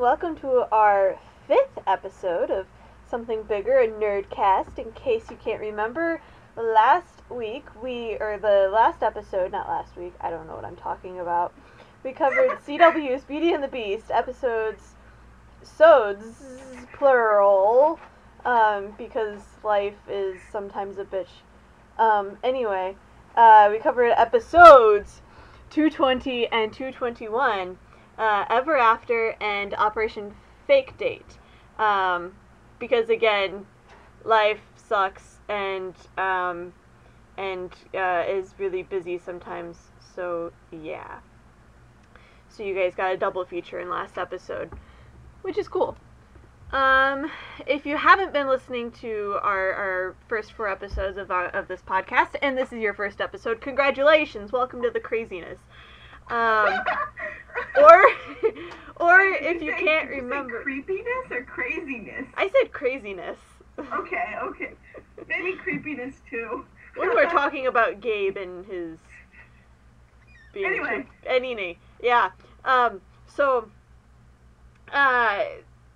welcome to our 5th episode of Something Bigger, a Nerdcast. In case you can't remember, last episode, not last week, I don't know what I'm talking about. We covered CW's Beauty and the Beast, episodes, plural, because life is sometimes a bitch. Anyway, we covered episodes 220 and 221, Ever After and Operation Fake Date. Because again, life sucks and is really busy sometimes, so yeah. So you guys got a double feature in last episode, which is cool. If you haven't been listening to our first 4 episodes of this podcast, and this is your first episode, congratulations! Welcome to the craziness. Or if you can't remember, creepiness or craziness? I said craziness. Okay. Maybe creepiness too. When we're talking about Gabe and his being yeah.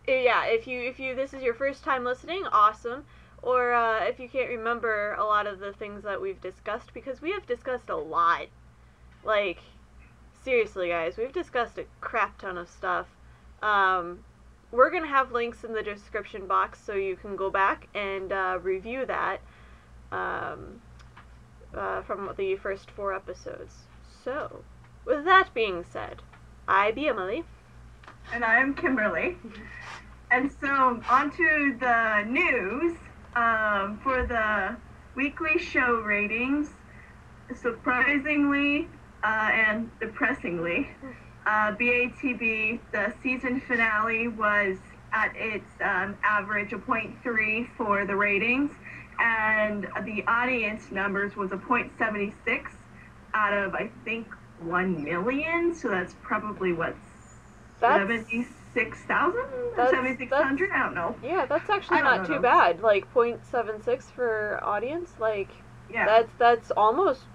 If you this is your first time listening, awesome. Or if you can't remember a lot of the things that we've discussed, because we have discussed a lot. Like, seriously, guys, we've discussed a crap ton of stuff. We're going to have links in the description box so you can go back and review that from the first 4 episodes. So, with that being said, I be Emily. And I am Kimberly. And so, on to the news. For the weekly show ratings, surprisingly and depressingly, BATB, the season finale, was at its average of 0.3 for the ratings, and the audience numbers was a 0.76 out of, I think, 1 million, so that's probably, 76,000? 7,600? I don't know. Yeah, that's actually not too bad. Like, 0.76 for audience, like, yeah. That's almost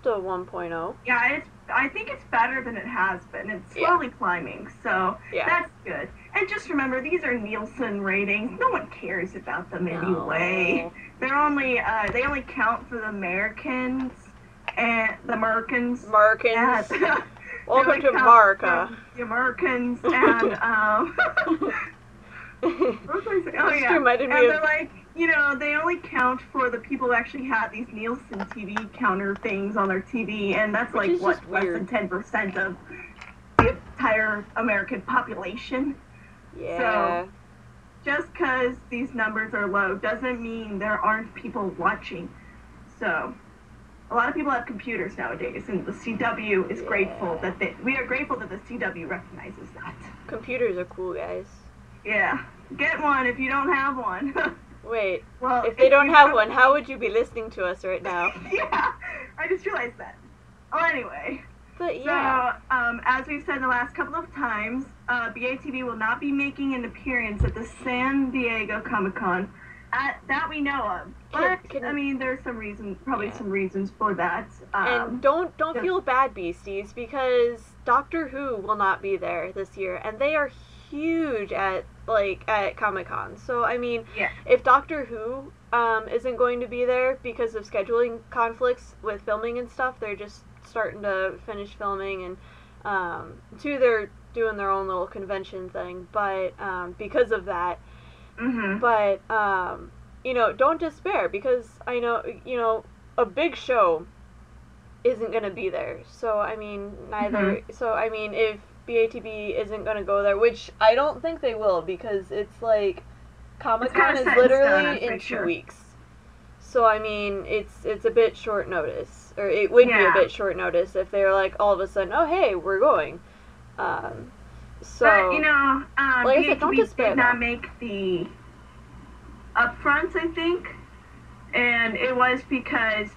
a 1.0. Yeah, I think it's better than it has been. It's slowly climbing, so that's good. And just remember, these are Nielsen ratings. No one cares about them anyway. They're only they only count for the Americans and the Americans. Welcome to America. The Americans and what was I saying? Oh yeah. And they're like, they only count for the people who actually have these Nielsen TV counter things on their TV, and that's like, less than 10% of the entire American population. Yeah. So, just because these numbers are low doesn't mean there aren't people watching. So, a lot of people have computers nowadays, and the CW is grateful that we are grateful that the CW recognizes that. Computers are cool, guys. Yeah. Get one if you don't have one. Wait, well, if they don't have one, how would you be listening to us right now? Yeah, I just realized that. Well, anyway. But yeah. So, as we've said the last couple of times, BATB will not be making an appearance at the San Diego Comic-Con that we know of. But, there's some reasons, some reasons for that. And don't feel bad, Beasties, because Doctor Who will not be there this year, and they are huge at Comic-Con. So, if Doctor Who isn't going to be there because of scheduling conflicts with filming and stuff, they're just starting to finish filming, and they're doing their own little convention thing, but because of that, but don't despair, because I know, a big show isn't going to be there. So, if BATB isn't going to go there, which I don't think they will, because it's like Comic-Con is literally in 2 weeks. So, it's a bit short notice, or it would be a bit short notice if they were like, all of a sudden, oh, hey, we're going. But, BATB did not make the upfronts, I think, and it was because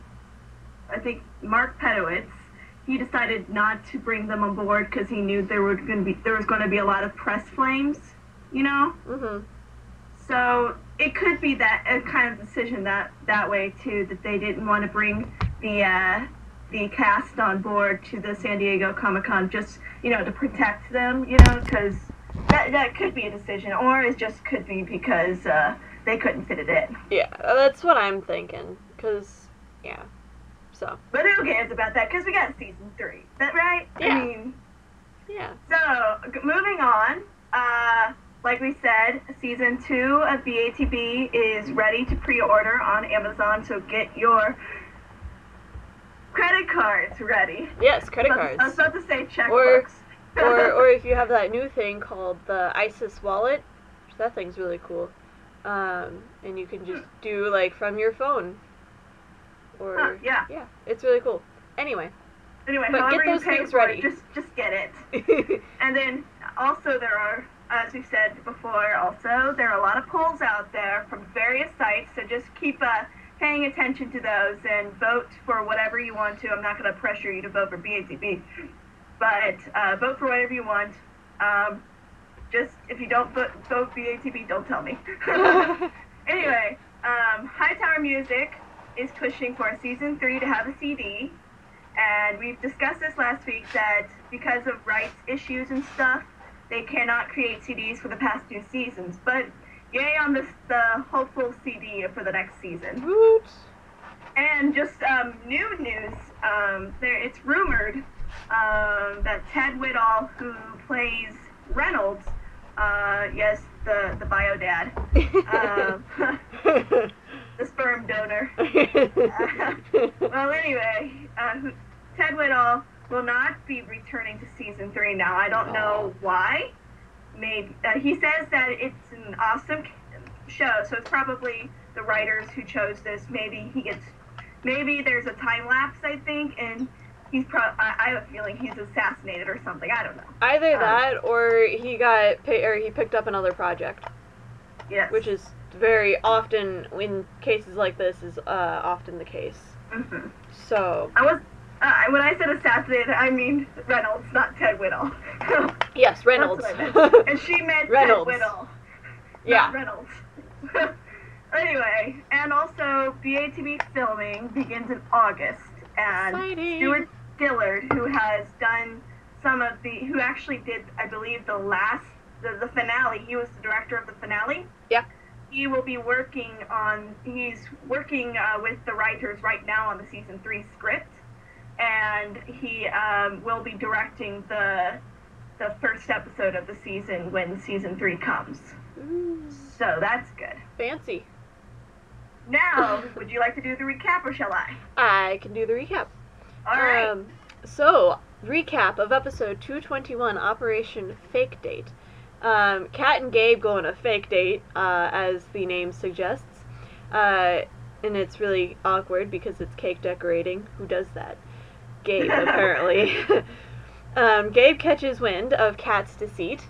I think Mark Pedowitz, he decided not to bring them on board because he knew there was going to be a lot of press flames, So it could be that a kind of decision that way too, that they didn't want to bring the cast on board to the San Diego Comic-Con just to protect them, because that could be a decision, or it just could be because they couldn't fit it in. Yeah, that's what I'm thinking. Cause yeah, so. But who cares about that? Cause we got season 3. Is that right? Yeah. I mean. Yeah. So moving on. Like we said, season 2 of BATB is ready to pre-order on Amazon. So get your credit cards ready. Yes, credit cards. I was about to say checkbooks. Or if you have that new thing called the ISIS wallet, that thing's really cool. And you can just do like from your phone. Or yeah, it's really cool. Anyway, but get those things ready. Just get it. And then also there are, as we said before, also there are a lot of polls out there from various sites. So just keep paying attention to those and vote for whatever you want to. I'm not going to pressure you to vote for BATB, but vote for whatever you want. Just if you don't vote BATB, don't tell me. Anyway, Hightower Music is pushing for season 3 to have a CD, and we've discussed this last week that because of rights issues and stuff, they cannot create CDs for the past 2 seasons. But yay on the hopeful CD for the next season. Woot. And just new news, it's rumored that Ted Whittall, who plays Reynolds, yes, the bio dad, the sperm donor. Well, anyway, Ted Whittall will not be returning to season 3 now. I don't know why. Maybe he says that it's an awesome show, so it's probably the writers who chose this. Maybe there's a time lapse, I think, and I have a feeling he's assassinated or something. I don't know. Either that, or he picked up another project. Yes. Which is very often, in cases like this, is often the case. Mm-hmm. So. When I said assassinated, I mean Reynolds, not Ted Whittall. Yes, Reynolds. That's what I meant. And she meant Reynolds. Ted Whittall. Yeah. Not Reynolds. Anyway, and also BATB filming begins in August, and Exciting. Stuart Dillard, who has done who actually did, I believe, the finale. He was the director of the finale. Yeah. He will be working with the writers right now on the season 3 script, and he will be directing the first episode of the season when season 3 comes. Ooh. So that's good. Fancy. Now, would you like to do the recap, or shall I? I can do the recap. All right. So, recap of episode 221, Operation Fake Date. Kat and Gabe go on a fake date, as the name suggests. And it's really awkward because it's cake decorating. Who does that? Gabe, apparently. Gabe catches wind of Kat's deceit.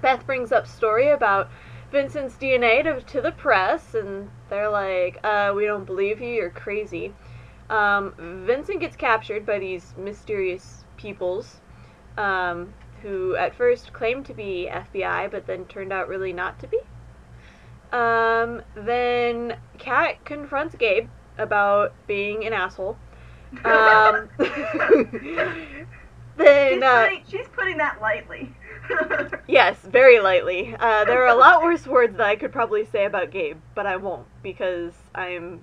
Beth brings up story about Vincent's DNA to the press, and they're like, we don't believe you, you're crazy. Vincent gets captured by these mysterious peoples, who at first claimed to be FBI, but then turned out really not to be. Then Kat confronts Gabe about being an asshole. Then she's putting that lightly. Yes, very lightly. There are a lot worse words that I could probably say about Gabe, but I won't because I'm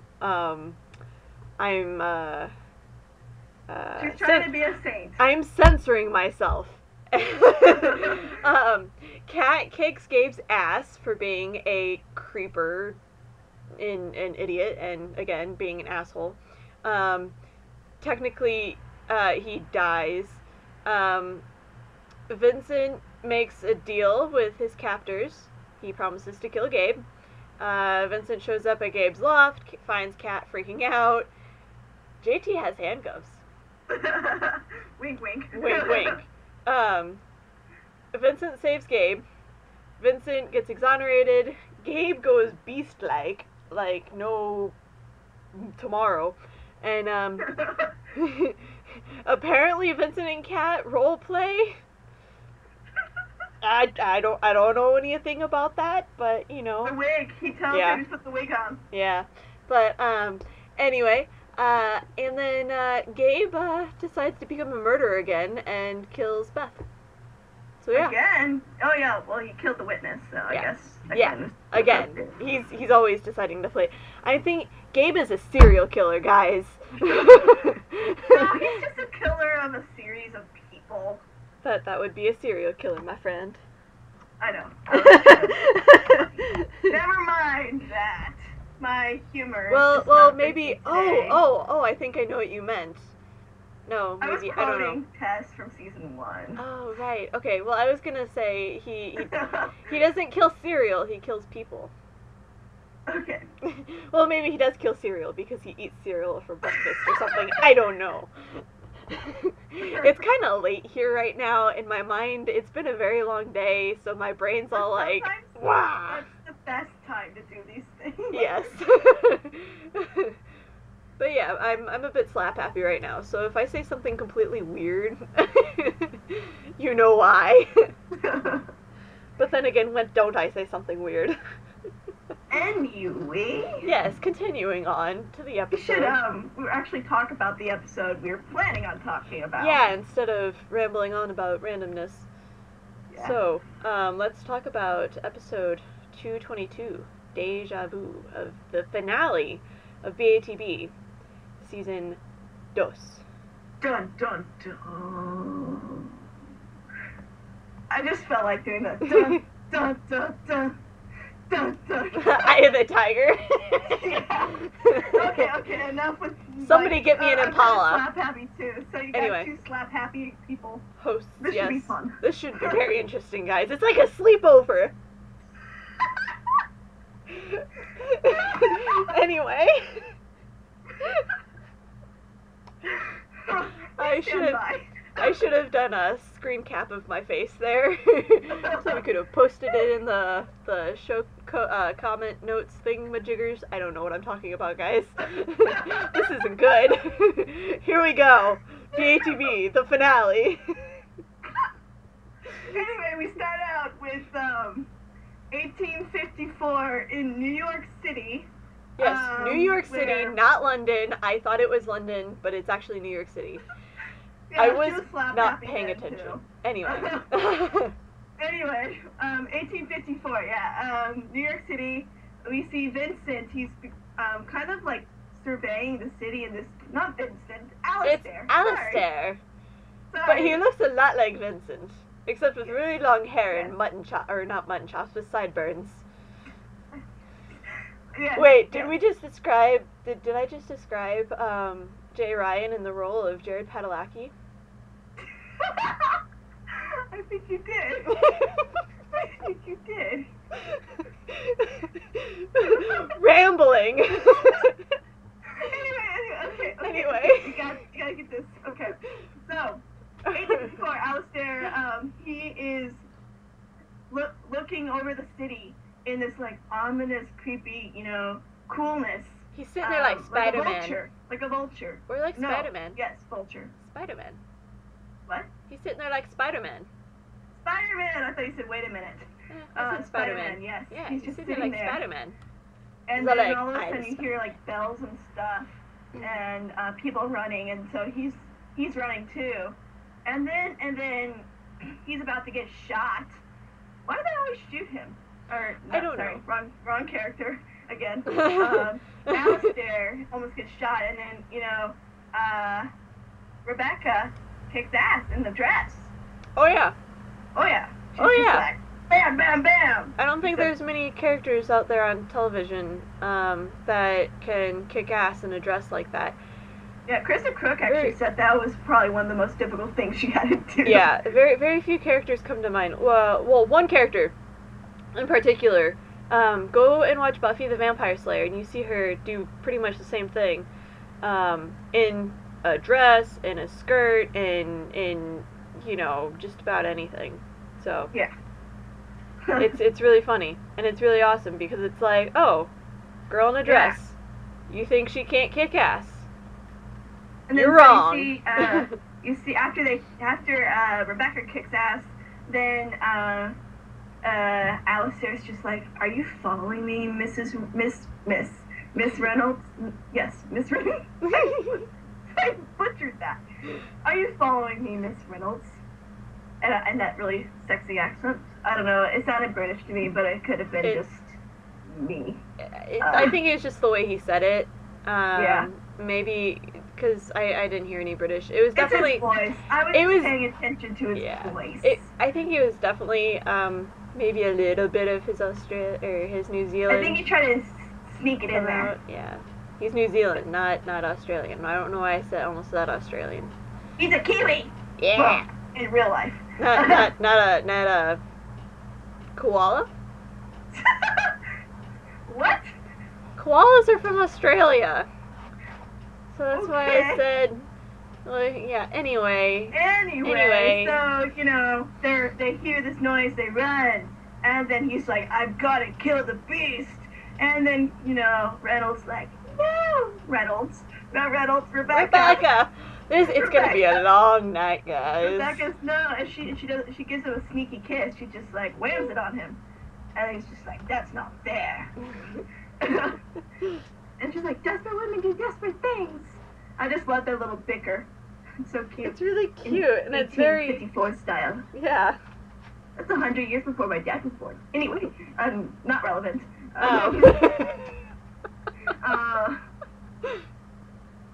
she's trying to be a saint. I'm censoring myself. Kat kicks Gabe's ass for being a creeper, an idiot, and again being an asshole. Technically, he dies. Vincent makes a deal with his captors. He promises to kill Gabe. Vincent shows up at Gabe's loft, finds Kat freaking out. JT has handcuffs. Wink, wink. Wink, wink. Vincent saves Gabe. Vincent gets exonerated. Gabe goes beast-like, like no tomorrow. And, apparently Vincent and Kat roleplay. I don't know anything about that, but you know. The wig. He tells her to put the wig on. Yeah. But anyway, and then Gabe decides to become a murderer again and kills Beth. So yeah. Again? Oh yeah, well he killed the witness, so I guess. Again. He's always deciding to play. I think Gabe is a serial killer, guys. No, he's just a killer of a series of people. That would be a serial killer, my friend. I know. Never mind that. My humor. Well, maybe. Oh! I think I know what you meant. No, maybe I was I don't quoting know. Tess from season 1. Oh right. Okay. Well, I was gonna say he doesn't kill cereal. He kills people. Okay. Well, maybe he does kill cereal because he eats cereal for breakfast or something. I don't know. It's kind of late here right now in my mind. It's been a very long day, so my brain's all like, wow. That's the best time to do these things. Yes. But yeah, I'm a bit slap happy right now. So if I say something completely weird, you know why. But then again, when don't I say something weird? Anyway. Yes, continuing on to the episode. We should actually talk about the episode we were planning on talking about. Yeah, instead of rambling on about randomness. Yeah. So, let's talk about episode 222, Deja Vu, of the finale of BATB, season 2. Dun dun dun. I just felt like doing that. Dun dun dun dun. Dun, dun, dun. Eye of the Tiger. Yeah. Okay, enough with... Somebody get me an Impala. Slap happy too. So you got 2 slap happy people. Hosts, This should be fun. This should be very interesting, guys. It's like a sleepover. Anyway. I should have done a screen cap of my face there, so we could have posted it in the show comment notes thingamajiggers. I don't know what I'm talking about, guys. This isn't good. Here we go. BATB, the finale. Anyway, we start out with 1854 in New York City. Yes, New York City, not London. I thought it was London, but it's actually New York City. Yeah, I was not paying attention. Too. Anyway. Anyway, 1854, yeah. New York City, we see Vincent. He's kind of like surveying the city in this, not Vincent, Alistair. It's Alistair. Sorry. But he looks a lot like Vincent, except with really long hair and mutton chops, or not mutton chops, with sideburns. Yes, Wait, did we just describe, did I just describe Jay Ryan in the role of Jared Padalecki? I think you did. I think you did. Rambling. Anyway. You gotta get this. Okay. So, 1854, Alistair, he is looking over the city in this, like, ominous, creepy, coolness. He's sitting there like Spider-Man. Like a vulture. Or like Spider-Man. Yes, vulture. Spider-Man. What? He's sitting there like Spider-Man. Spider-Man! I thought you said, wait a minute. I said Spider-Man, yes. Yeah, he's just sitting sitting like there. Spider-Man. And then all of a sudden you hear, like, bells and stuff, and people running, and so he's running too. And then he's about to get shot. Why do they always shoot him? Or, no, I don't know. Wrong character again. Alistair almost gets shot, and then, Rebecca kicks ass in the dress. Oh, yeah. She's like, bam, bam, bam. I don't think there's many characters out there on television that can kick ass in a dress like that. Yeah, Krista Crook actually said that was probably one of the most difficult things she had to do. Yeah, very, very few characters come to mind. Well, one character in particular. Go and watch Buffy the Vampire Slayer, and you see her do pretty much the same thing. In a dress, in a skirt, in just about anything. So yeah. it's really funny, and it's really awesome, because it's like, oh, girl in a dress. Yeah. You think she can't kick ass? And You're wrong. You see after Rebecca kicks ass, then Alistair's just like, are you following me, Miss Reynolds? Yes, Miss Reynolds. I butchered that. Are you following me, Miss Reynolds? and that really sexy accent. I don't know. It sounded British to me, but it could have been just me. I think it's just the way he said it. Yeah. Maybe because I didn't hear any British. It was definitely. It's his voice. I was paying attention to his voice. I think it was definitely maybe a little bit of his his New Zealand. I think he tried to sneak it in there. Yeah, he's New Zealand, not Australian. I don't know why I almost said Australian. He's a Kiwi. Yeah. Well, in real life. Not a koala. What? Koalas are from Australia. So that's why I said, yeah, anyway, so, they hear this noise, they run, and then he's like, I've got to kill the beast, and then, Reynolds like, no, Rebecca. It's going to be a long night, guys. Rebecca's, no, and she gives him a sneaky kiss, she just, like, whams it on him, and he's just like, that's not fair. And she's like, desperate women do desperate things. I just love their little bicker. It's so cute. It's really cute, and it's very 1854 style. Yeah. That's 100 years before my dad was born. Anyway, not relevant.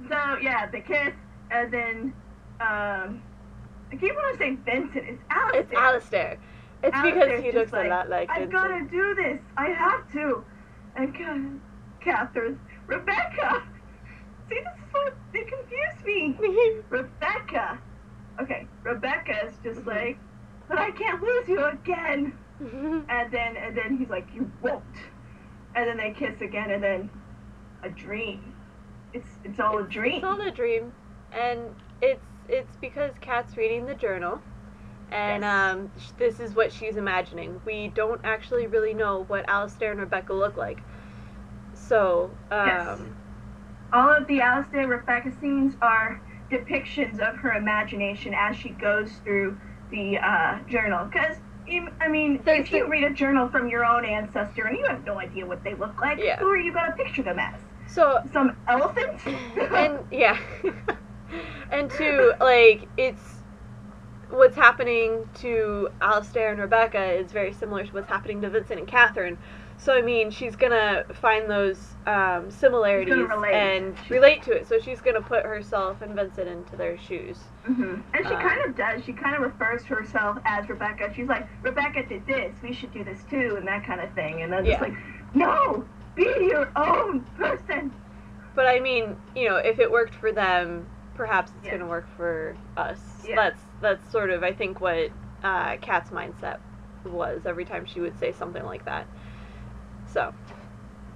So yeah, the kiss, and then I keep wanting to say Vincent. It's Alistair. It's Alistair. It's because he looks a lot like Vincent. I've got to do this. I have to. And Catherine, Rebecca. See, this is what they confuse me. Rebecca. Okay, Rebecca is just like, but I can't lose you again. And then he's like, you won't. And then they kiss again, and then a dream. It's all a dream. It's all a dream, and it's because Kat's reading the journal, and this is what she's imagining. We don't actually really know what Alistair and Rebecca look like. So, yes. All of the Alistair and Rebecca scenes are depictions of her imagination as she goes through the journal. Because, I mean, if you read a journal from your own ancestor and you have no idea what they look like, who are you going to picture them as? So some elephant? And, yeah. And it's what's happening to Alistair and Rebecca is very similar to what's happening to Vincent and Catherine. So, I mean, she's going to find those similarities and relate to it. So she's going to put herself and Vincent into their shoes. Mm-hmm. And she kind of does. She kind of refers to herself as Rebecca. She's like, Rebecca did this. We should do this too, and that kind of thing. And then just like, no, be your own person. But, I mean, if it worked for them, perhaps it's going to work for us. Yeah. That's sort of, I think, what Kat's mindset was every time she would say something like that. So,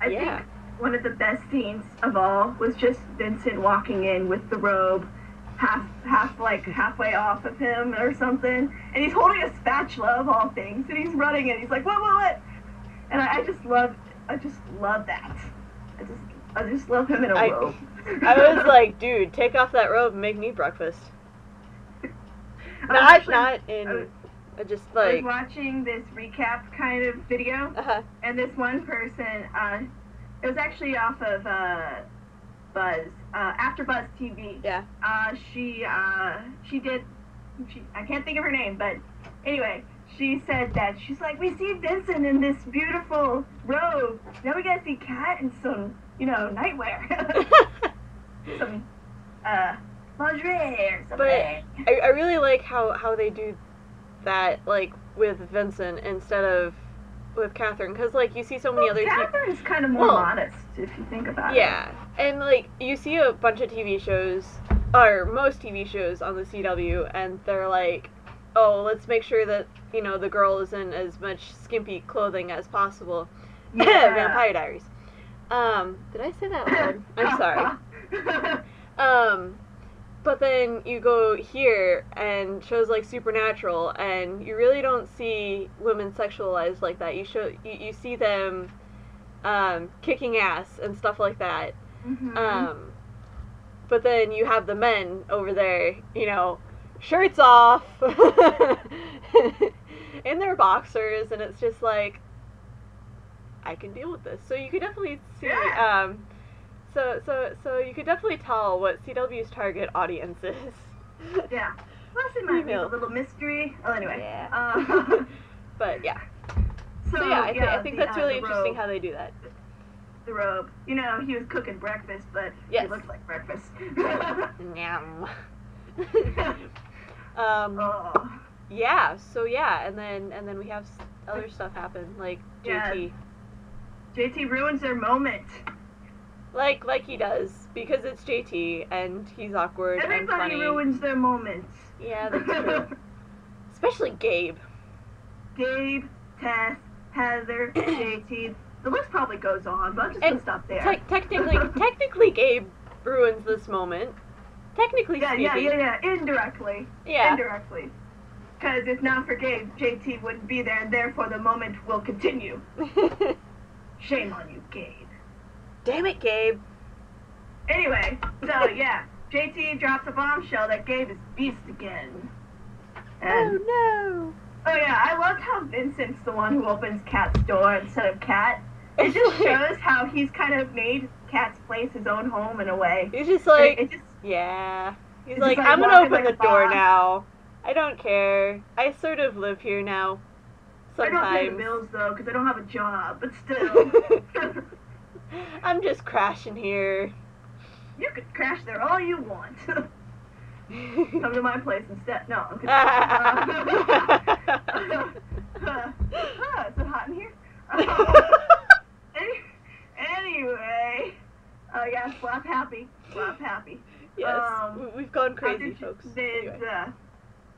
I think one of the best scenes of all was just Vincent walking in with the robe halfway off of him or something, and he's holding a spatula of all things, and he's running and he's like, what? And I just love that. I just love him in a robe. I was like, dude, take off that robe and make me breakfast. I was watching this recap kind of video, and this one person, it was actually off of Buzz, After Buzz TV. Yeah. She did, I can't think of her name, but anyway, she said that, she's like, we see Vincent in this beautiful robe, now we gotta see Kat in some, nightwear. Some, lingerie or something. But I really like how they do that, like, with Vincent instead of with Catherine, because, like, you see so many other Catherine's kind of more modest, if you think about it. Yeah, and, like, you see a bunch of TV shows, or most TV shows on the CW, and they're like, oh, let's make sure that, the girl is in as much skimpy clothing as possible. Yeah. Vampire Diaries. Did I say that loud? I'm sorry. But then you go here, and shows like Supernatural, and you really don't see women sexualized like that. You see them kicking ass and stuff like that. Mm-hmm. But then you have the men over there, shirts off, in their boxers, and it's just like, I can deal with this. So you could definitely see. Yeah. So you could definitely tell what CW's target audience is. Yeah. Plus, it might be a little mystery. Oh, anyway. Yeah. But yeah. So yeah, I think that's really interesting how they do that. The robe. You know, he was cooking breakfast, but it looked like breakfast. Yum. Yeah. So yeah, and then we have other stuff happen, like JT. Yeah. JT ruins their moment. Like he does, because it's JT and he's awkward and funny. Everybody ruins their moments. Yeah, that's true. Especially Gabe. Gabe, Tess, Heather, JT. The list probably goes on, but I'm just gonna stop there. Technically, Gabe ruins this moment. Technically speaking. Yeah. Indirectly. Yeah. Indirectly. Because if not for Gabe, JT wouldn't be there, and therefore the moment will continue. Shame on you, Gabe. Damn it, Gabe. Anyway, so yeah, JT drops a bombshell that Gabe is beast again. And, oh no. Oh yeah, I loved how Vincent's the one who opens Kat's door instead of Kat. It just shows how he's kind of made Kat's place his own home in a way. He's just like, yeah. He's like, I'm gonna open the door now. I don't care. I sort of live here now. Sometimes. I don't pay the bills though, because I don't have a job, but still. I'm just crashing here. You could crash there all you want. Come to my place instead. No, I'm kidding. Is it hot in here? Anyway. Yeah, slap happy. Slap happy. Yes, we've gone crazy, folks.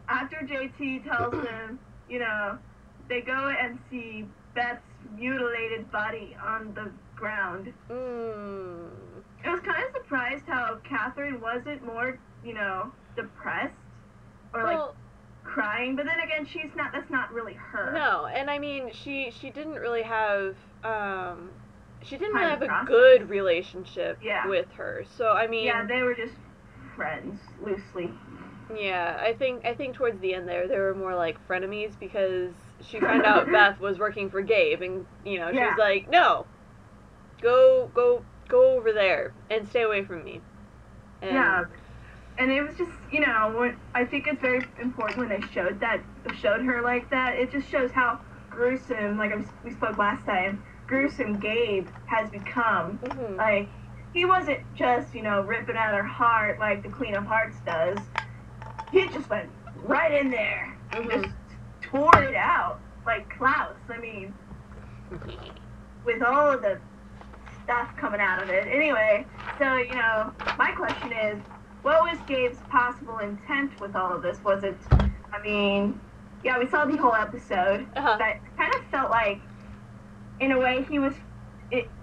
After JT tells them, you know, they go and see Beth's mutilated body on the ground. I was kind of surprised how Catherine wasn't more, you know, depressed or like crying, but then again, that's not really her. No, and I mean, she didn't really have a good relationship with her. So I mean, yeah, they were just friends loosely. Yeah, I think towards the end they were more like frenemies because she found out Beth was working for Gabe, and you know, she's like, no, go over there and stay away from me. And and it was just, you know, I think it's very important when they showed her like that. It just shows how gruesome, like we spoke last time, gruesome Gabe has become. Mm-hmm. Like, he wasn't just, you know, ripping out her heart like the Queen of Hearts does. He just went right in there and just tore it out like Klaus. I mean, with all of the stuff coming out of it. Anyway, so, you know, my question is, what was Gabe's possible intent with all of this? Was it, I mean, yeah, we saw the whole episode, but it kind of felt like, in a way,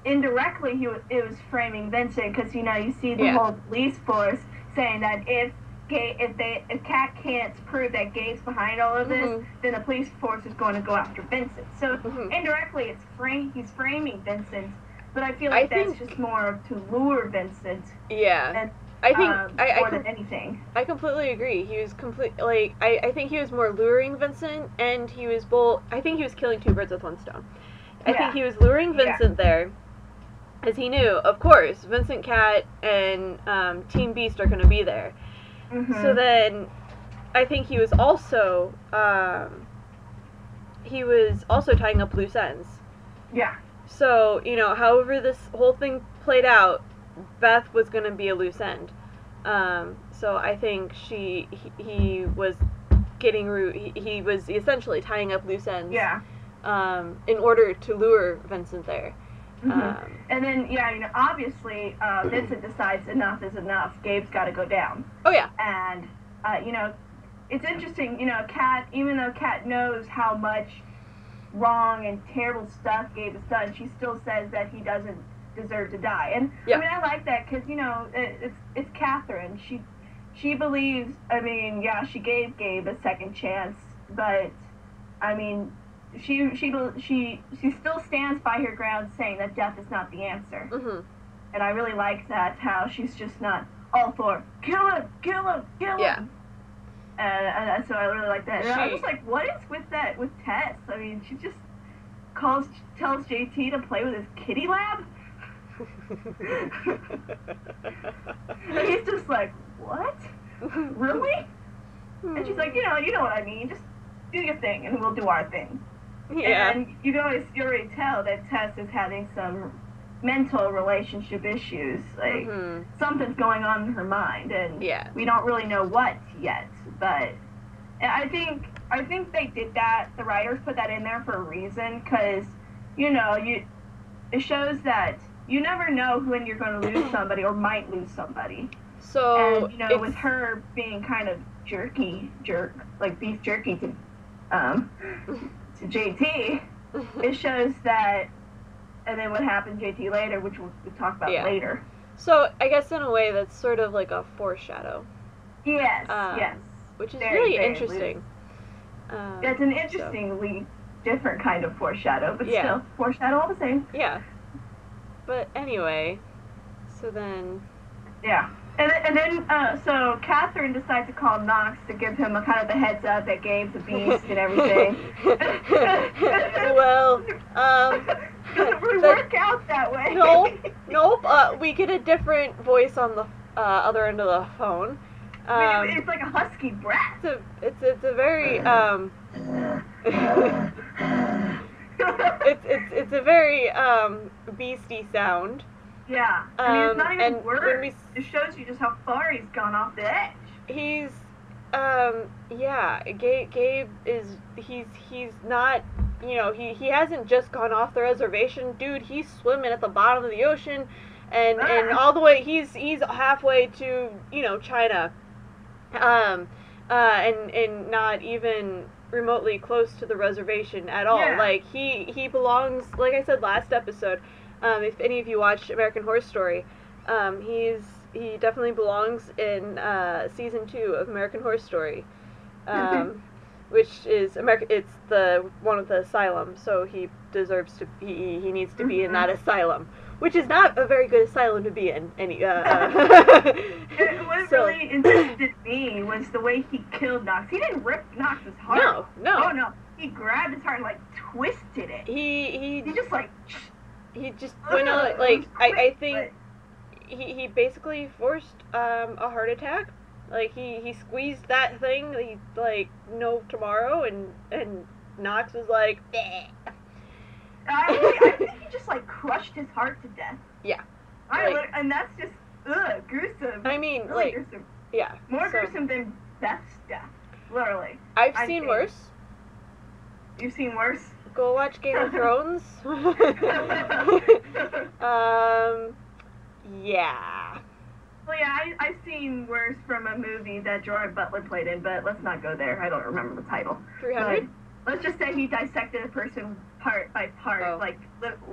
indirectly, it was framing Vincent, because, you know, you see the whole police force saying that if Kat can't prove that Gabe's behind all of this, then the police force is going to go after Vincent. So, indirectly, he's framing Vincent, but I feel like that's just more to lure Vincent. Yeah. More than anything. I completely agree. He was I think he was more luring Vincent, and he was I think he was killing two birds with one stone. I think he was luring Vincent there, as he knew, of course, Vincent, Kat, and Team Beast are going to be there. Mm-hmm. So then, I think he was also tying up loose ends. Yeah. So, you know, however this whole thing played out, Beth was going to be a loose end. So I think he was he was essentially tying up loose ends. Yeah. In order to lure Vincent there. Mm-hmm. And then, yeah, you know, obviously, Vincent decides enough is enough. Gabe's got to go down. Oh, yeah. And, you know, it's interesting, you know, even though Kat knows how much wrong and terrible stuff Gabe has done, she still says that he doesn't deserve to die. And, I mean, I like that because, you know, it's Catherine. She believes, I mean, yeah, she gave Gabe a second chance, but, I mean, she still stands by her ground saying that death is not the answer. Mm-hmm. And I really like that, how she's just not all for kill him. Yeah. And so I really like that. And I was just like, what is with Tess? I mean, she just tells JT to play with his kitty lab. And he's just like, what? Really? And she's like, you know what I mean. Just do your thing, and we'll do our thing. Yeah. And you already tell that Tess is having some mental relationship issues. Like, something's going on in her mind, and we don't really know what yet. But I think they did that. The writers put that in there for a reason, because, it shows that you never know when you're going to lose somebody or might lose somebody. So, and, with her being kind of like beef jerky to JT, it shows that, and then what happened to JT later, which we'll talk about later. So, I guess in a way that's sort of like a foreshadow. Yes, yes. Which is really interesting. It's an interestingly different kind of foreshadow, but still, foreshadow all the same. Yeah. But anyway, so then... Yeah. And then, so Catherine decides to call Knox to give him a kind of a heads up that Gabe's a beast and everything. Well, doesn't really work out that way. Nope. We get a different voice on the other end of the phone. It's like a husky brat. It's a very it's a very beastie sound. Yeah, it's not even words. It shows you just how far he's gone off the edge. He's, Gabe is, he's not, he hasn't just gone off the reservation, dude. He's swimming at the bottom of the ocean, and all the way, he's halfway to, China, and not even remotely close to the reservation at all. Yeah. Like, he belongs, like I said last episode. If any of you watch American Horror Story, he definitely belongs in season 2 of American Horror Story, which is it's the one with the asylum. So he deserves to. He needs to be in that asylum, which is not a very good asylum to be in. What really interested me was the way he killed Knox. He didn't rip Knox's heart. No. Oh no, he grabbed his heart and twisted it. He just He just went on, I think he basically forced a heart attack. Like, he squeezed that thing, no tomorrow, and Knox was like, bleh. I think he just, crushed his heart to death. Yeah. And that's just, gruesome. I mean, really gruesome. Yeah. More gruesome than Beth's death, literally. I've seen worse. You've seen worse? Go watch Game of Thrones. Yeah. Well, yeah, I've seen worse from a movie that Gerard Butler played in, but let's not go there. I don't remember the title. 300? Let's just say he dissected a person part by part,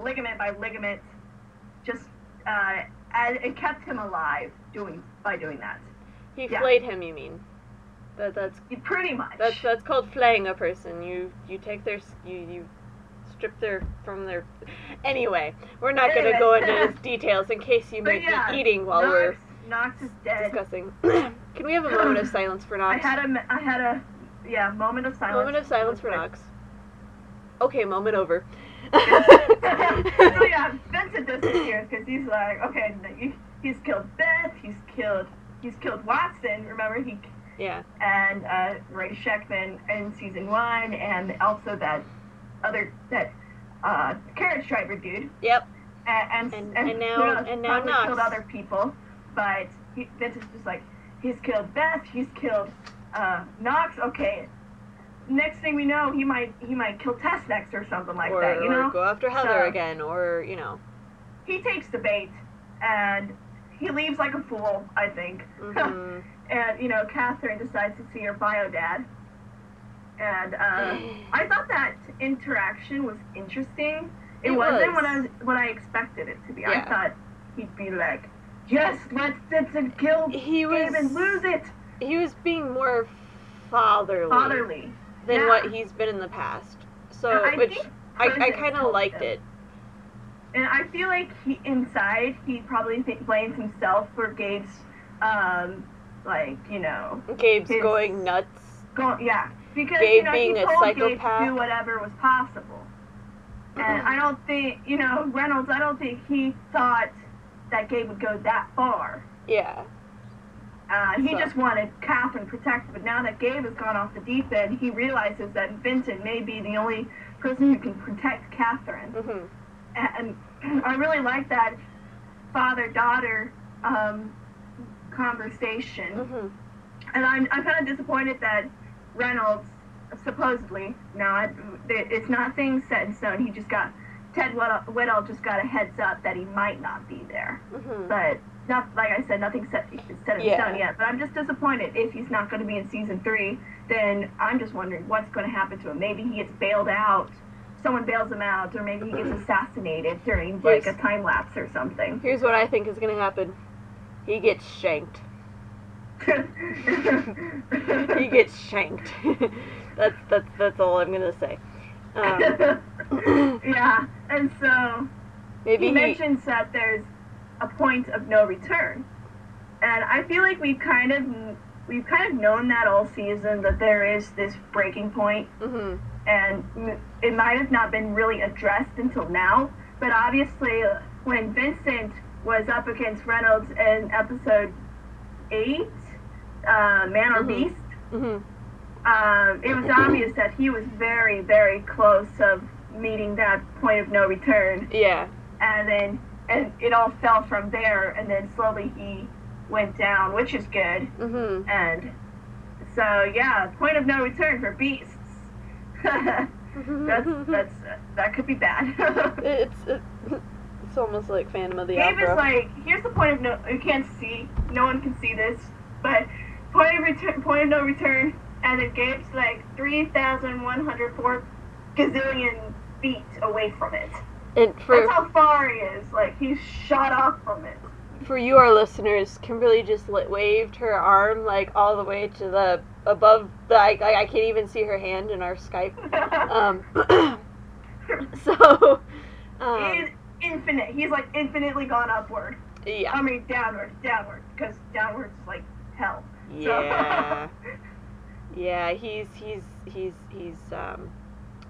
ligament by ligament, just, and it kept him alive by doing that. He flayed him, you mean? That's pretty much. That's called flaying a person. You take their you strip from their. Anyway, we're not going to go into details in case you might be eating while Knox is dead. Discussing. Can we have a moment of silence for Knox? I had a moment of silence. Moment of silence for Knox. Okay, moment over. So yeah, Vincent disappears because he's like, okay, he's killed Beth. He's killed Watson. Remember he. Yeah. And Ray Sheckman in season 1, and also that carriage driver dude. Yep. And now Knox killed other people, but Vince is just like, he's killed Beth, he's killed Knox. Okay, next thing we know, he might kill Tess next or something like that. Or go after Heather again, or He takes the bait and he leaves like a fool, I think. Mm-hmm. And, Catherine decides to see her bio dad. And I thought that interaction was interesting. It wasn't what I expected it to be. Yeah. I thought he'd be like, yes, let's Vincent kill Gabe and lose it. He was being more fatherly than what he's been in the past. So, I kind of liked it. And I feel like inside, he probably blames himself for Gabe's, Gabe's going nuts. Because, Gabe he being told a psychopath. Gabe to do whatever was possible. And I don't think, I don't think he thought that Gabe would go that far. Yeah. He just wanted Catherine protected, but now that Gabe has gone off the deep end, he realizes that Vincent may be the only person who can protect Catherine. And I really like that father-daughter conversation. And I'm kind of disappointed that Reynolds, supposedly, it's not things set in stone. He just got, Ted Whittle just got a heads up that he might not be there. But, not like I said, nothing's set in stone yet. But I'm just disappointed if he's not going to be in season 3. Then I'm just wondering what's going to happen to him. Maybe he gets bailed out. Someone bails him out, or maybe he gets assassinated during like a time lapse or something. Here's what I think is going to happen. He gets shanked. He gets shanked. That's all I'm gonna say. Yeah, and so maybe he mentions that there's a point of no return, and I feel like we've kind of known that all season, that there is this breaking point, and it might have not been really addressed until now. But obviously, when Vincent was up against Reynolds in episode 8. Man or Beast, it was obvious that he was very, very close of meeting that point of no return. Yeah. And it all fell from there, and then slowly he went down, which is good. And so, yeah, point of no return for Beasts. That could be bad. It's almost like Phantom of the Gabe Opera. is like, here's the point of no, you can't see, no one can see this, but point of no return, and then Gabe's like 3,104 gazillion feet away from it. That's how far he is. Like, he's shot off from it. For you, our listeners, Kimberly just waved her arm like all the way to the above. I can't even see her hand in our Skype. So. He's infinite. He's like infinitely gone upward. Yeah. I mean downward, because downward's like hell. Yeah. So. Yeah, he's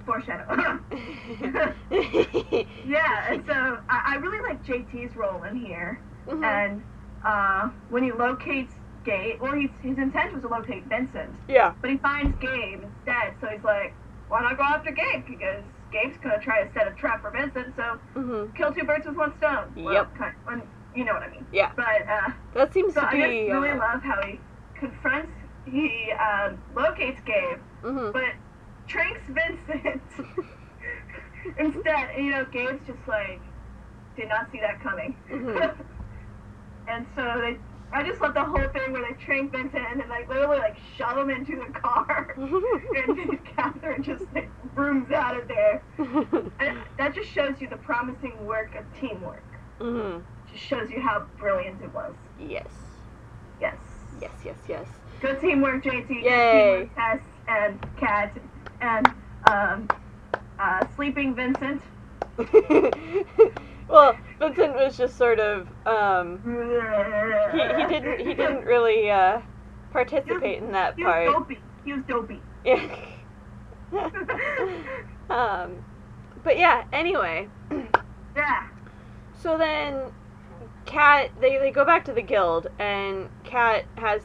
foreshadow. Yeah, and so I really like JT's role in here. And when he locates Gabe, well, his intent was to locate Vincent. Yeah. But he finds Gabe instead, so he's like, why not go after Gabe? Because Gabe's gonna try to set a trap for Vincent, so kill 2 birds with 1 stone. Well, yep. You know what I mean. Yeah. But that seems to be. I just really love how he confronts. He locates Gabe, but tranks Vincent instead. You know, Gabe's just like, did not see that coming. And so I just love the whole thing where they trank Vincent and then like literally like shove him into the car, and then Catherine just like brooms out of there. And that just shows you the promising work of teamwork. Just shows you how brilliant it was. Yes. Yes. Yes. Yes. Yes. Good teamwork, JT. Yay. Good teamwork, Tess and Kat and sleeping Vincent. Well, Vincent was just sort of he didn't really participate in that part. He was dopey. Yeah. But yeah, anyway. Yeah. So then Kat, they go back to the guild, and Kat has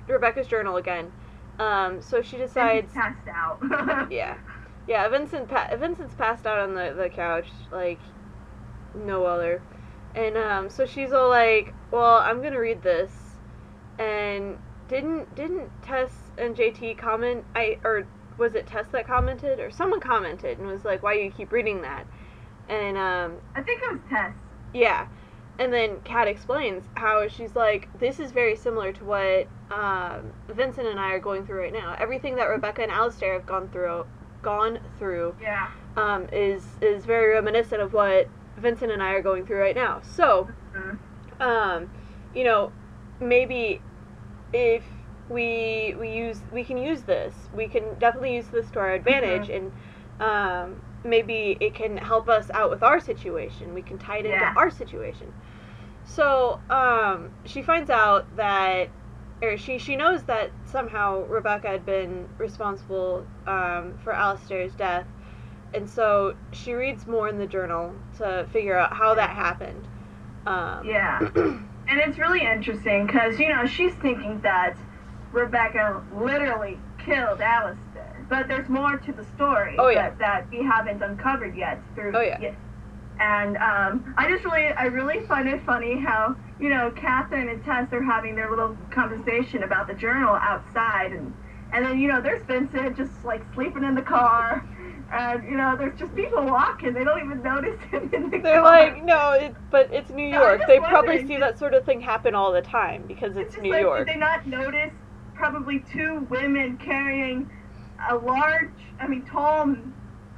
Rebecca's journal again. So she decides. Vincent's passed out. Yeah. Vincent's passed out on the couch, like no other. And so she's all like, well, I'm gonna read this. And didn't Tess and JT comment? Or was it Tess that commented, or someone commented and was like, why do you keep reading that? And I think it was Tess. Yeah. And then Kat explains how she's like, this is very similar to what Vincent and I are going through right now. Everything that Rebecca and Alistair have gone through yeah. is very reminiscent of what Vincent and I are going through right now. So, you know, maybe if we can use this. We can definitely use this to our advantage, and maybe it can help us out with our situation. We can tie it into our situation. So, she finds out that, or she knows that somehow Rebecca had been responsible for Alistair's death, and so she reads more in the journal to figure out how that happened. And it's really interesting because, you know, she's thinking that Rebecca literally killed Alistair. But there's more to the story that we haven't uncovered yet. And I really find it funny how, you know, Catherine and Tess are having their little conversation about the journal outside. And then, you know, there's Vincent just, like, sleeping in the car. And, you know, there's just people walking. They don't even notice him in the car. They're like, no, but it's New York. They probably see that sort of thing happen all the time because it's New York. Did they not notice probably two women carrying a tall,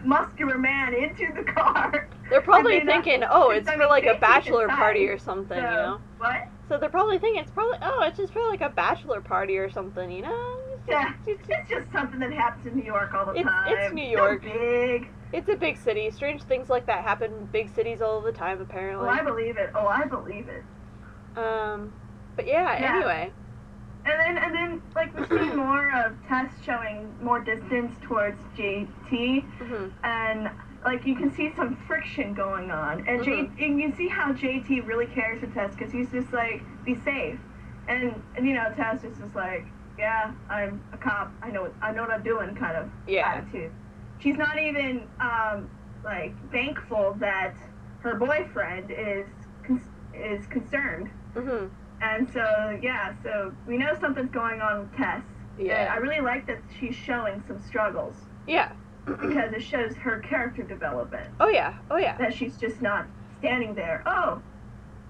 muscular man into the car? They're probably thinking, it's for like a bachelor party or something, you know? What? So they're probably thinking it's just for like a bachelor party or something, you know? It's just something that happens in New York all the time. It's New York. So big. It's a big city. Strange things like that happen in big cities all the time, apparently. Oh, I believe it. But anyway. And then, like, we see more of Tess showing more distance towards JT, and, like, you can see some friction going on, and and you see how JT really cares for Tess, because he's just like, be safe, and you know, Tess is just like, yeah, I'm a cop, I know what I'm doing, kind of attitude. She's not even, like, thankful that her boyfriend is concerned. And so we know something's going on with Tess. Yeah. And I really like that she's showing some struggles. Yeah. Because it shows her character development. Oh yeah. That she's just not standing there. Oh,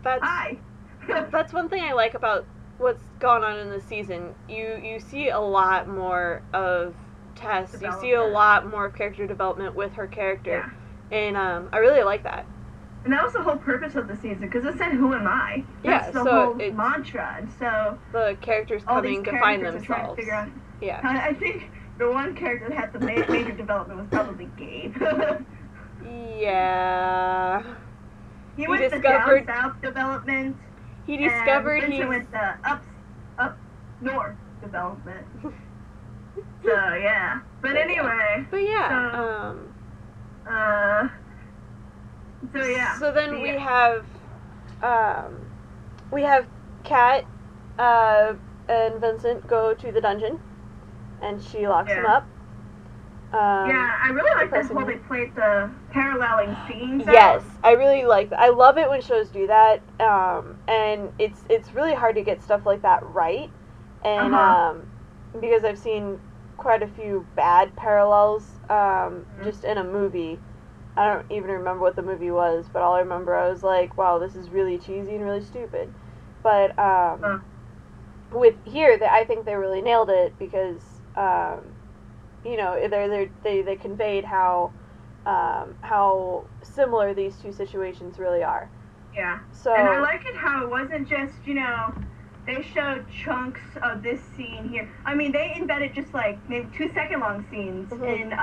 hi. That's one thing I like about what's gone on in the season. You see a lot more of Tess. You see a lot more character development with her character. Yeah. And I really like that. And that was the whole purpose of the season, because it said, who am I? That's the whole mantra. And so the characters coming to find themselves. To out, yeah. I think the one character that had the major development was probably Gabe. Yeah. He went the down-south development. He discovered he went the up north development. So, yeah. But anyway. But yeah. So then we have Kat and Vincent go to the dungeon, and she locks him up. I really like this whole they played the paralleling scenes. Yes, I really like that. I love it when shows do that, and it's really hard to get stuff like that right, and because I've seen quite a few bad parallels just in a movie. I don't even remember what the movie was, but all I remember, I was like, wow, this is really cheesy and really stupid. But with here, I think they really nailed it because, you know, they conveyed how similar these two situations really are. Yeah. So, and I like it how it wasn't just, you know, they showed chunks of this scene here. I mean, they embedded just like maybe 2-second long scenes in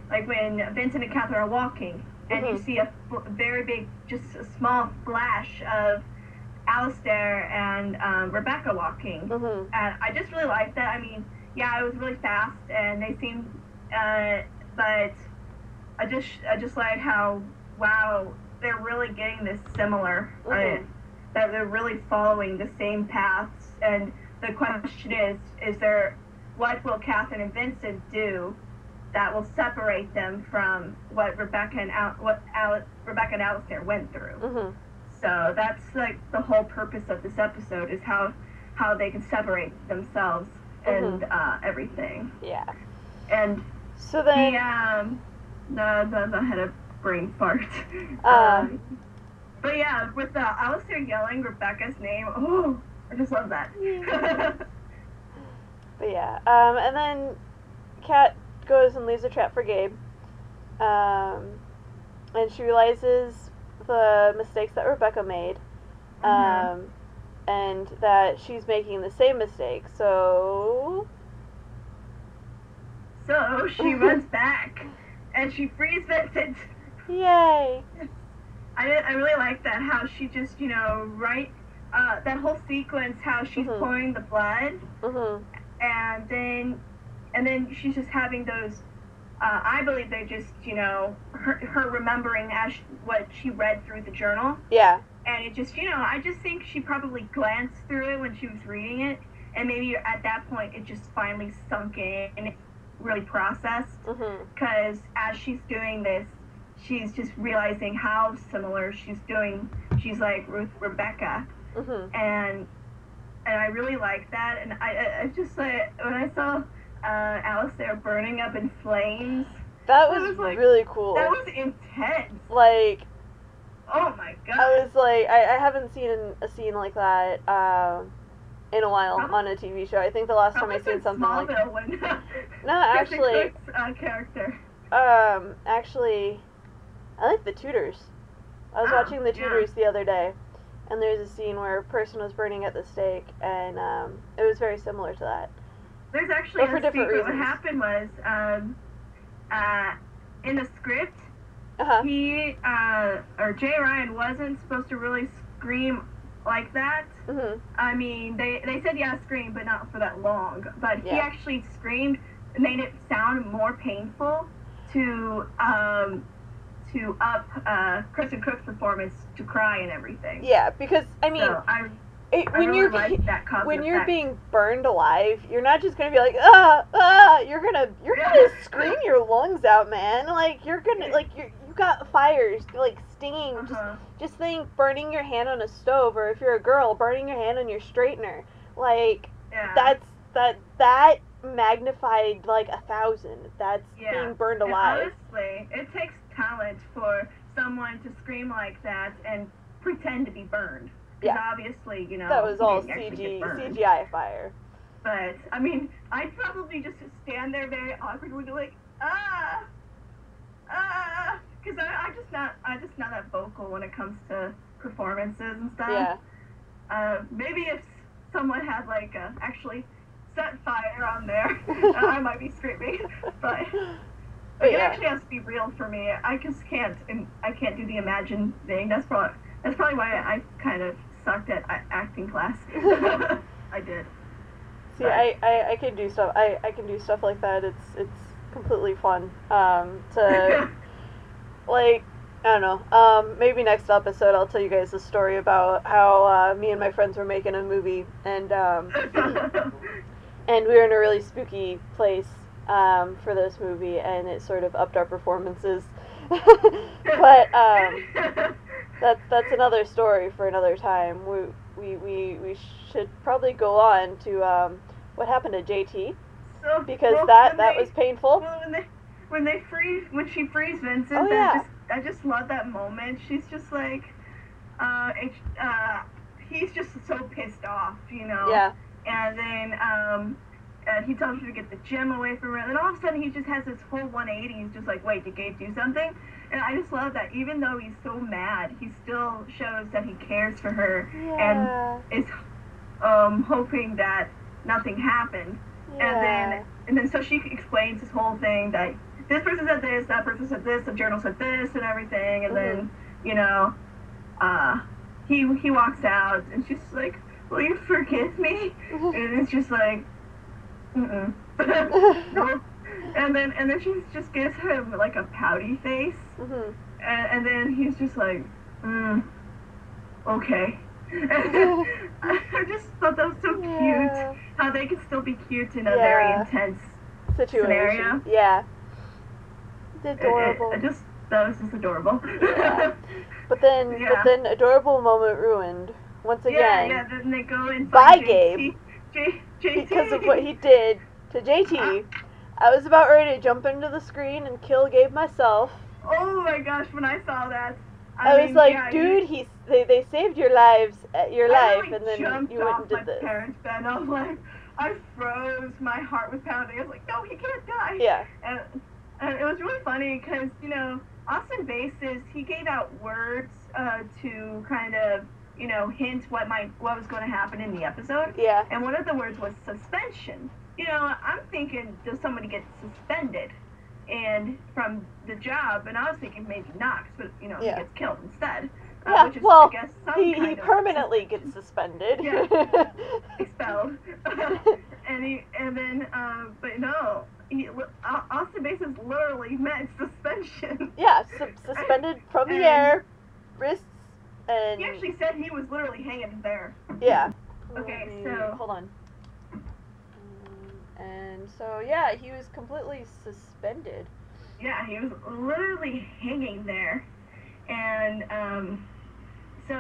like when Vincent and Catherine are walking, and you see a very big, just a small flash of Alistair and Rebecca walking. And I just really liked that. I mean, yeah, it was really fast, and they seemed, but I just like how, wow, they're really getting this similar, that they're really following the same paths. And the question is there, what will Catherine and Vincent do that will separate them from what Rebecca and Alistair went through? So that's like the whole purpose of this episode, is how they can separate themselves and everything. Yeah. And so then the head of brain fart. But yeah, with Alistair yelling Rebecca's name, I just love that. But yeah, and then Kat goes and leaves a trap for Gabe, and she realizes the mistakes that Rebecca made, and that she's making the same mistake, so she runs back, and she frees Vincent. Yay! I really like that, how she just, you know, that whole sequence, how she's pouring the blood, and then she's just having those, I believe they're just, you know, her remembering what she read through the journal. Yeah. And it just, I just think she probably glanced through it when she was reading it, and maybe at that point it just finally sunk in, really processed. Because as she's doing this, she's just realizing how similar she's like Rebecca. And I really like that. And I just like, when I saw Alice there burning up in flames, that was like, really cool. That was intense. Like, oh my god. I was like, I haven't seen a scene like that in a while on a TV show. I think the last time I seen something like that. No, actually. Character. Actually, I like The Tudors. I was watching The Tudors the other day, and there's a scene where a person was burning at the stake, and it was very similar to that. There's actually a secret. What happened was, in the script, he, or Jay Ryan wasn't supposed to really scream like that. I mean, they said, yeah, scream, but not for that long. But he actually screamed, made it sound more painful to up Kristen Cook's performance to cry and everything. Yeah, because, I mean, so when really you're being burned alive, you're not just gonna be like, you're gonna scream your lungs out, man. Like, you're gonna, like, you got fires, like, stinging. Just think, burning your hand on a stove, or if you're a girl, burning your hand on your straightener. Like, that magnified like 1,000. That's being burned alive. And honestly, it takes talent for someone to scream like that and pretend to be burned. Because obviously, that was all CGI fire. But I mean, I'd probably just stand there very awkwardly, like, because I'm just not that vocal when it comes to performances and stuff. Maybe if someone had like actually set fire on there, I might be screaming. But it actually has to be real for me. I just can't do the imagine thing. That's probably why I kind of sucked at acting class. I did. See, I can do stuff. I can do stuff like that. It's completely fun. To like, I don't know. Maybe next episode I'll tell you guys a story about how me and my friends were making a movie, and and we were in a really spooky place for this movie, and it sort of upped our performances. But that's another story for another time. We should probably go on to what happened to JT, because that was painful. Well, when she frees Vincent, I just love that moment. She's just like, he's just so pissed off, Yeah. And then he tells her to get the gym away from her, and then all of a sudden he just has this whole 180. He's just like, wait, did Gabe do something? And I just love that. Even though he's so mad, he still shows that he cares for her and is hoping that nothing happened. And then so she explains this whole thing that this person said this, that person said this, the journal said this, and everything. And then he walks out, and she's like, will you forgive me? And it's just like, no. And then she just gives him like a pouty face, and then he's just like, okay. And I just thought that was so cute, how they could still be cute in a very intense situation. Scenario. Yeah. It's adorable. That was just adorable. Yeah. But then adorable moment ruined once again. Yeah. Then they go and by find Gabe. JT. Because of what he did to JT. I was about ready to jump into the screen and kill Gabe myself. Oh my gosh, when I saw that, I was like, dude, they saved your life, and then you went and did this. I jumped off my parents' bed. I was like, I froze. My heart was pounding. I was like, no, he can't die. Yeah. And it was really funny because, Austin Bases, he gave out words to kind of, hint what was going to happen in the episode. Yeah. And one of the words was suspension. I'm thinking, does somebody get suspended from the job? And I was thinking maybe not, but he gets killed instead. Which is, I guess, he permanently gets suspended. Yeah, expelled. and then Austin Bases literally meant suspension. Yeah, suspended from the air, wrists And he actually said he was literally hanging there. Yeah. Okay, so hold on. And so yeah, he was completely suspended. Yeah, he was literally hanging there, and so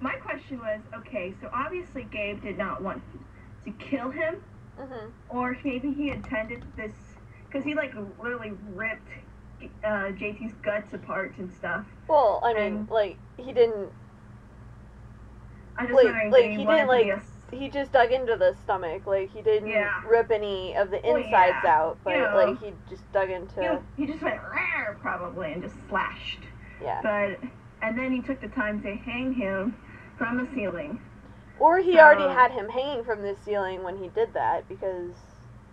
my question was, okay, so obviously Gabe did not want to kill him, or maybe he intended this, because he like literally ripped JT's guts apart and stuff. Well, I mean, like, he didn't. I'm just wondering, he didn't like. He just dug into the stomach, like he didn't rip any of the insides out, but like he just dug into. He just went rare probably and just slashed. Yeah. And then he took the time to hang him from the ceiling. Or he already had him hanging from the ceiling when he did that, because.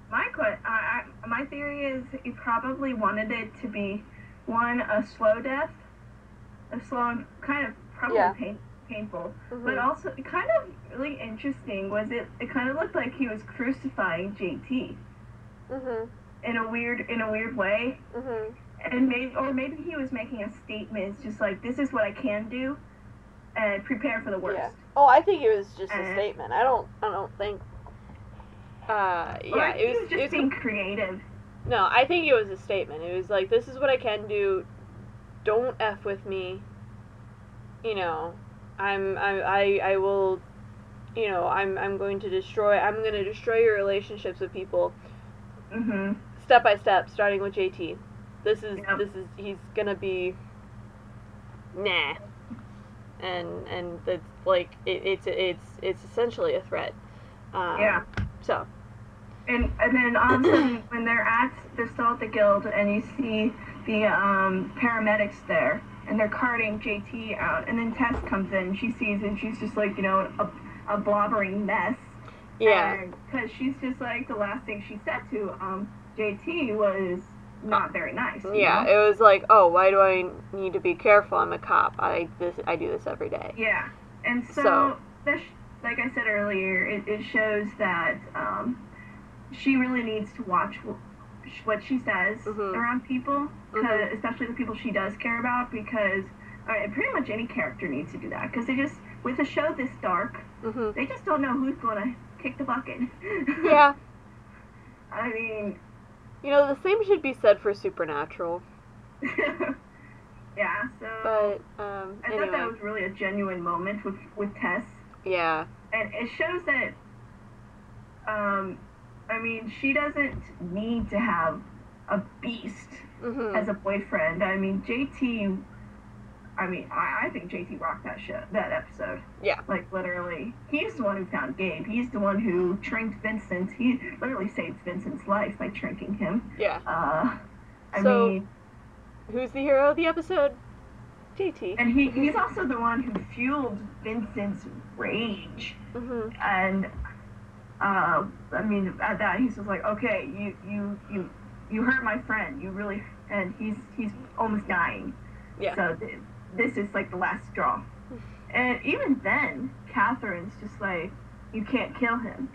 My theory is he probably wanted it to be a slow death, a slow and kind of probably painful, but also kind of really interesting was it kind of looked like he was crucifying JT in a weird way, and maybe he was making a statement, just like, this is what I can do and prepare for the worst. Oh, I think it was just a statement. I don't think it was just being creative. No, I think it was a statement. It was like, this is what I can do, don't F with me, you know, I will, you know, I'm going to destroy your relationships with people, step by step, starting with JT. This is he's gonna be, nah, and it's like it's essentially a threat. So. And then all of a sudden, when they're still at the guild, and you see the paramedics there, and they're carting JT out, and then Tess comes in, she sees it, and she's just like, you know, a blobbering mess. Yeah. Because she's just like, the last thing she said to JT was not very nice. Yeah, you know? It was like, oh, why do I need to be careful? I'm a cop. I do this every day. Yeah, and so this, like I said earlier, it shows that she really needs to watch what she says around people, especially the people she does care about, because pretty much any character needs to do that, because they just, with a show this dark, they just don't know who's going to kick the bucket. Yeah. I mean... You know, the same should be said for Supernatural. Yeah, so... But, I thought that was really a genuine moment with Tess. Yeah. And it shows that, I mean, she doesn't need to have a beast as a boyfriend. I mean, JT, I think JT rocked that episode. Yeah. Like, literally. He's the one who found Gabe. He's the one who trinked Vincent. He literally saved Vincent's life by trinking him. Yeah. I mean... Who's the hero of the episode? JT. And he's also the one who fueled Vincent's rage. And... I mean, at that, he's just like, okay, you hurt my friend, you really, and he's almost dying. Yeah. So this is like the last straw. And even then, Catherine's just like, you can't kill him.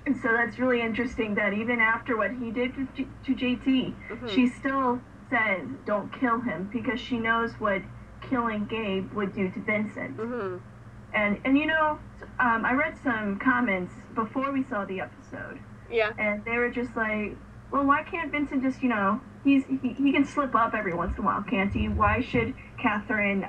And so that's really interesting that even after what he did to JT, she still says, don't kill him, because she knows what killing Gabe would do to Vincent. And you know, I read some comments before we saw the episode. Yeah. And they were just like, well, why can't Vincent just, you know, he can slip up every once in a while, can't he? Why should Catherine,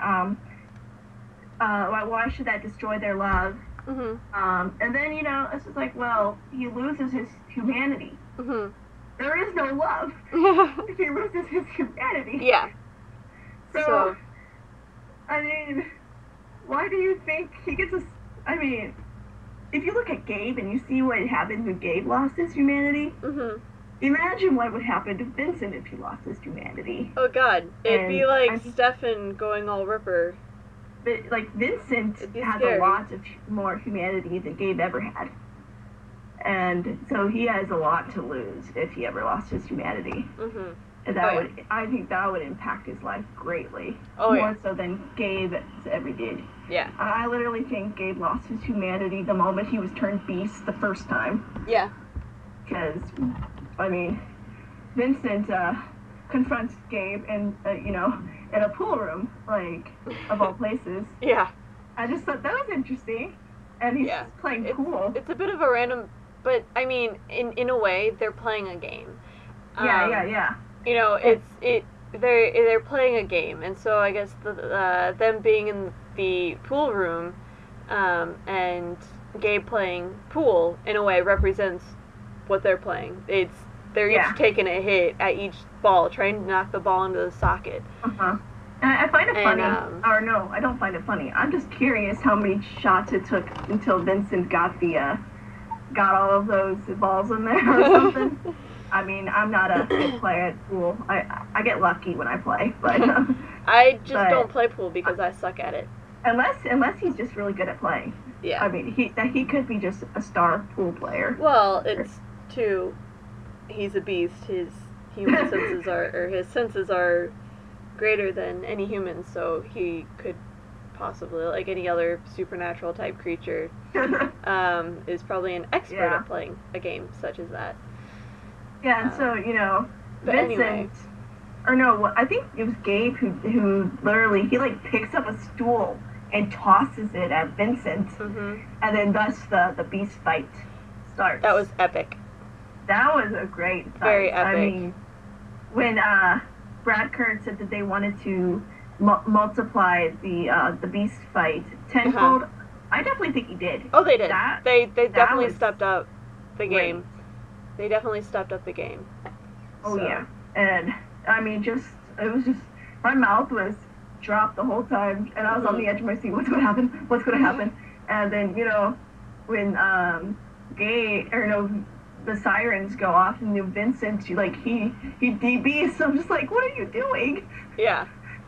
why should that destroy their love? And then, you know, it's just like, well, he loses his humanity. There is no love if he loses his humanity. Yeah. So, I mean... Why do you think he gets a... I mean, if you look at Gabe and you see what happened when Gabe lost his humanity, imagine what would happen to Vincent if he lost his humanity. Oh, God. It'd be like Stefan going all Ripper. But, like, Vincent has a lot of more humanity than Gabe ever had. And so he has a lot to lose if he ever lost his humanity. And I think that would impact his life greatly. More so than Gabe ever did. Yeah. I literally think Gabe lost his humanity the moment he was turned beast the first time. Yeah. Because, I mean, Vincent, confronts Gabe in, in a pool room, like, of all places. Yeah. I just thought that was interesting. And he's just playing pool. It's a bit of a random, but, I mean, in a way, they're playing a game. Yeah. You know, they're playing a game, and so I guess them being in the pool room, and Gabe playing pool, in a way, represents what they're playing. They're each taking a hit at each ball, trying to knock the ball into the socket. Uh-huh. And I find it funny, or no, I don't find it funny. I'm just curious how many shots it took until Vincent got all of those balls in there or something. I mean, I'm not a good player at pool. I get lucky when I play, but I just don't play pool because I suck at it. Unless he's just really good at playing. Yeah. I mean, he could be just a star pool player. Well, it's too. He's a beast. His human his senses are greater than any human, so he could possibly, like any other supernatural type creature, is probably an expert at playing a game such as that. Yeah, and so, Vincent, or no, I think it was Gabe who literally, he like picks up a stool and tosses it at Vincent, and then thus the beast fight starts. That was epic. That was a great fight. Very epic. I mean, when Brad Kurt said that they wanted to multiply the beast fight tenfold, I definitely think he did. Oh, they did. They definitely stepped up the game. They definitely stepped up the game. Oh, yeah. And, I mean, it was just, my mouth was dropped the whole time, and I was on the edge of my seat. What's going to happen? What's going to happen? And then, when the sirens go off, and Vincent, he DBs, so I'm just like, what are you doing? Yeah.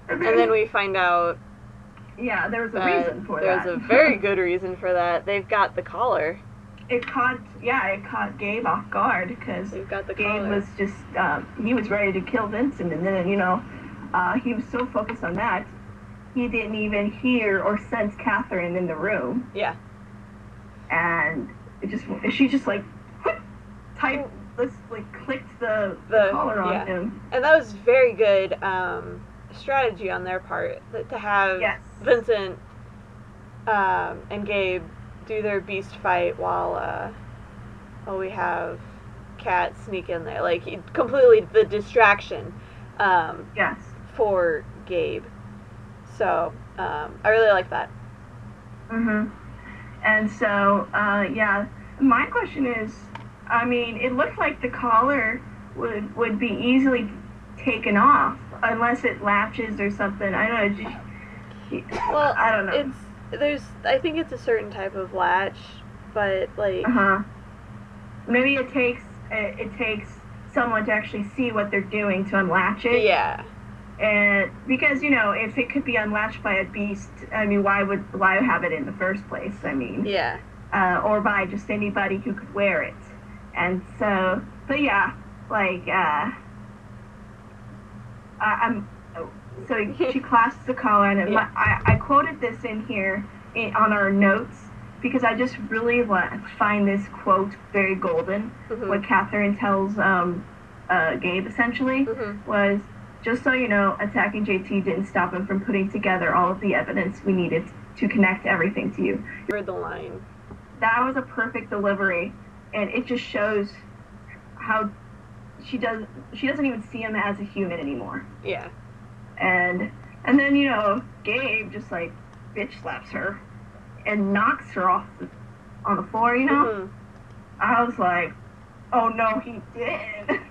And then we find out... Yeah, there was a reason for that. There's a very good reason for that. They've got the collar. It caught Gabe off guard, because Gabe was just, he was ready to kill Vincent, and then, he was so focused on that, he didn't even hear or sense Catherine in the room. Yeah. And she just like, clicked the collar on him. And that was very good strategy on their part, to have Vincent and Gabe do their beast fight while we have Cat sneak in there, like completely the distraction for Gabe. So I really like that. And so my question is, I mean, it looked like the collar would be easily taken off unless it latches or something. I don't know. Well, I don't know. I think it's a certain type of latch, but like maybe it takes someone to actually see what they're doing to unlatch it. Yeah. And because if it could be unlatched by a beast, I mean, why have it in the first place? I mean, or by just anybody who could wear it. And so, but yeah, like so she clasps the collar, and I quoted this in here on our notes because I just really find this quote very golden. What Catherine tells Gabe essentially was, just so you know, attacking JT didn't stop him from putting together all of the evidence we needed to connect everything to you. You heard the line. That was a perfect delivery, and it just shows how she doesn't even see him as a human anymore. Yeah. And then Gabe just like bitch slaps her and knocks her off on the floor. I was like, oh no, he did.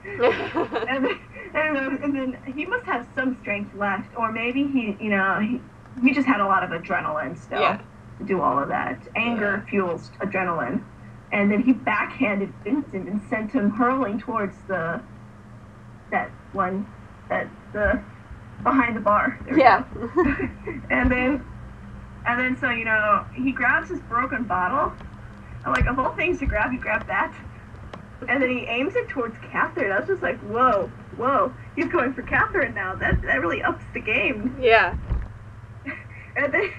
and then he must have some strength left, or maybe he just had a lot of adrenaline still to do all of that. Anger fuels adrenaline. And then he backhanded Vincent and sent him hurling towards the behind the bar. and then so he grabs his broken bottle. I'm like, of all things to grab, he grabbed that. And then he aims it towards Catherine. I was just like, whoa, he's going for Catherine now. That really ups the game. Yeah. and then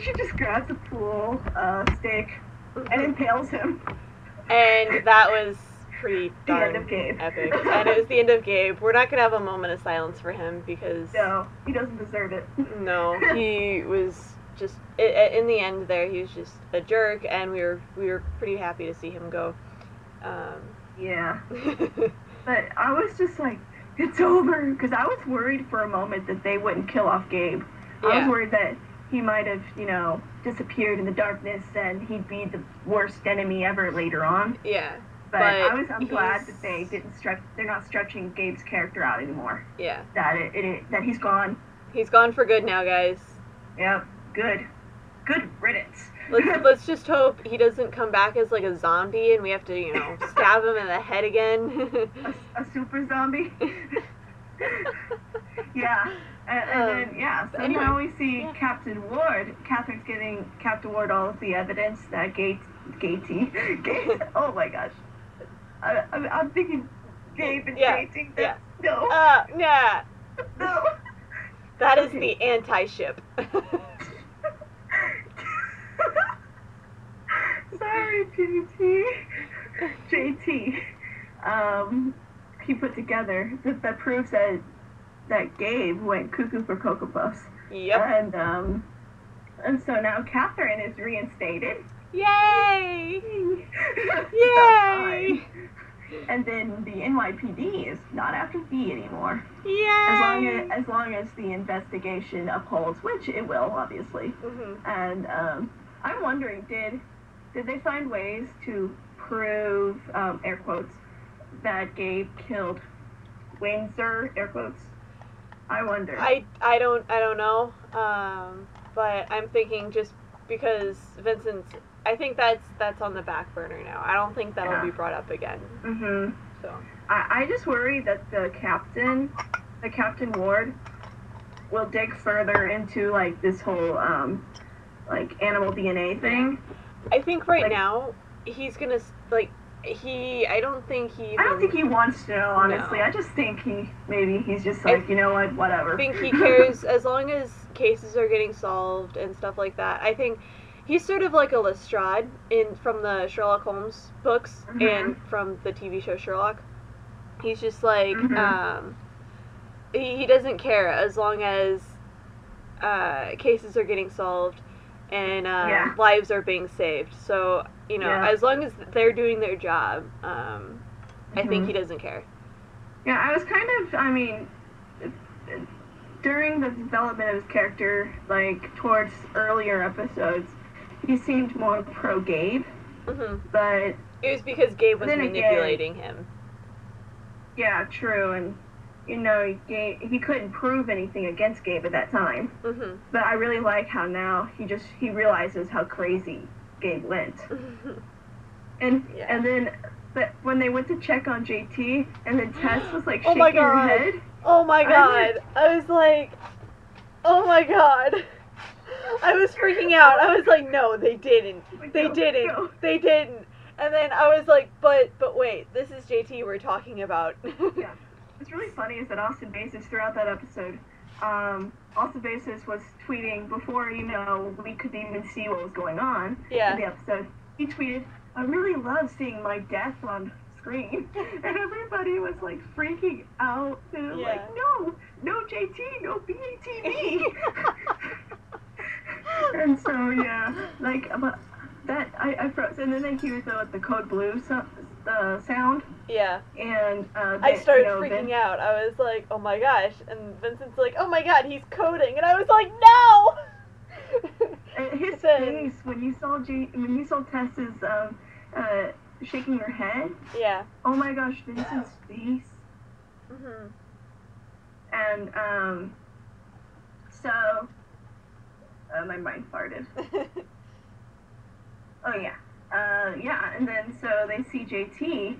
she just grabs a pool stick and impales him. And that was pretty darn epic. And it was the end of Gabe. We're not going to have a moment of silence for him because... No, he doesn't deserve it. No, he was just... in the end there, he was just a jerk, and we were pretty happy to see him go. Yeah. But I was just like, it's over. Because I was worried for a moment that they wouldn't kill off Gabe. Yeah. I was worried that he might have, disappeared in the darkness and he'd be the worst enemy ever later on. Yeah. But I'm glad that they're not stretching Gabe's character out anymore. Yeah. That he's gone. He's gone for good now, guys. Yep. Good riddance. Let's just hope he doesn't come back as like a zombie and we have to, stab him in the head again. a super zombie. Yeah. And then, so anyway, now we see Captain Ward. Catherine's giving Captain Ward all of the evidence that Gates, oh my gosh. I'm thinking Gabe and Gating. Yeah. No. Yeah. No. That is the anti-ship. Sorry, JT. He put together that proves that Gabe went cuckoo for Cocoa Puffs. Yep. And so now Catherine is reinstated. Yay! Yay! And then the NYPD is not after V anymore. Yay! As long as the investigation upholds, which it will, obviously. Mm-hmm. And I'm wondering, did they find ways to prove, air quotes, that Gabe killed Windsor, air quotes? I wonder. I don't know. But I'm thinking just because Vincent's, I think that's on the back burner now. I don't think that'll be brought up again. Mhm. So I just worry that the Captain Ward, will dig further into like this whole like animal DNA thing. I think now he's gonna like. I don't think he wants to know, honestly. No. I just think he's just like, you know what, whatever. I think he cares as long as cases are getting solved and stuff like that. I think he's sort of like a Lestrade from the Sherlock Holmes books and from the TV show Sherlock. He's just like, he doesn't care as long as cases are getting solved and lives are being saved. So, as long as they're doing their job, I think he doesn't care. Yeah, I was during the development of his character, like, towards earlier episodes, he seemed more pro-Gabe, but... It was because Gabe was manipulating him. Yeah, true, and, he couldn't prove anything against Gabe at that time. But I really like how now he realizes how crazy Gabe went. And then when they went to check on JT and then Tess was like shaking her head. Oh my god. I was like, oh my god. I was freaking out. I was like, no, they didn't. They didn't. They didn't. And then I was like, but wait, this is JT we're talking about. Yeah. What's really funny is that Austin Basis throughout that episode, Austin Basis was tweeting before, we could even see what was going on in the episode. He tweeted, I really love seeing my death on screen. And everybody was like freaking out. And was like, no JT, no BATB. And so, I froze. And then they hear the code blue sound. Yeah. And I started freaking out. I was like, oh my gosh. And Vincent's like, oh my god, he's coding. And I was like, no! And his face, when you saw Tess's shaking her head. Yeah. Oh my gosh, Vincent's face. And, so, my mind farted. Oh yeah. And then so they see JT,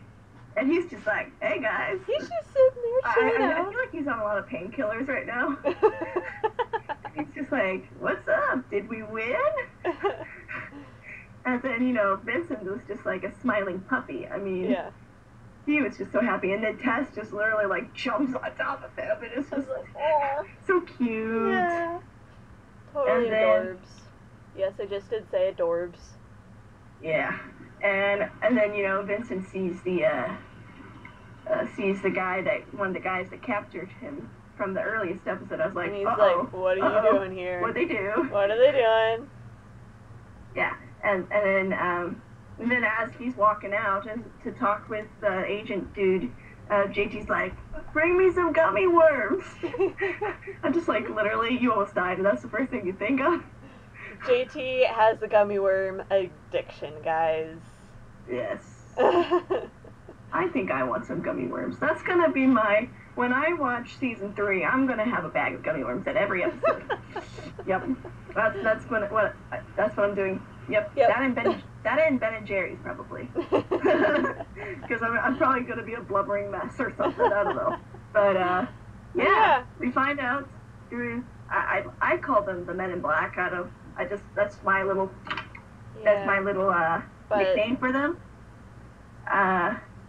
and he's just like, hey guys. He's just sitting there chilling out. I feel like he's on a lot of painkillers right now. He's just like, what's up? Did we win? And then, Vincent was just like a smiling puppy. I mean, he was just so happy. And then Tess just literally like jumps on top of him, and it's just like, oh, so cute. Yeah. Totally adorbs. Yes, I just did say adorbs. Yeah. And then, Vincent sees the sees one of the guys that captured him from the earliest episode. I was like, and he's like, what are you doing here? What'd they do? What are they doing? Yeah, and then as he's walking out to talk with the agent dude, JT's like, bring me some gummy worms. I'm just like, literally, you almost died, and that's the first thing you think of. JT has the gummy worm addiction, guys. Yes. I think I want some gummy worms. That's gonna be when I watch season 3, I'm gonna have a bag of gummy worms at every episode. Yep. That's what I'm doing. Yep. That and Ben and Jerry's probably. Because I'm probably gonna be a blubbering mess or something. I don't know. But yeah, we find out through. I call them the Men in Black. That's my little nickname for them.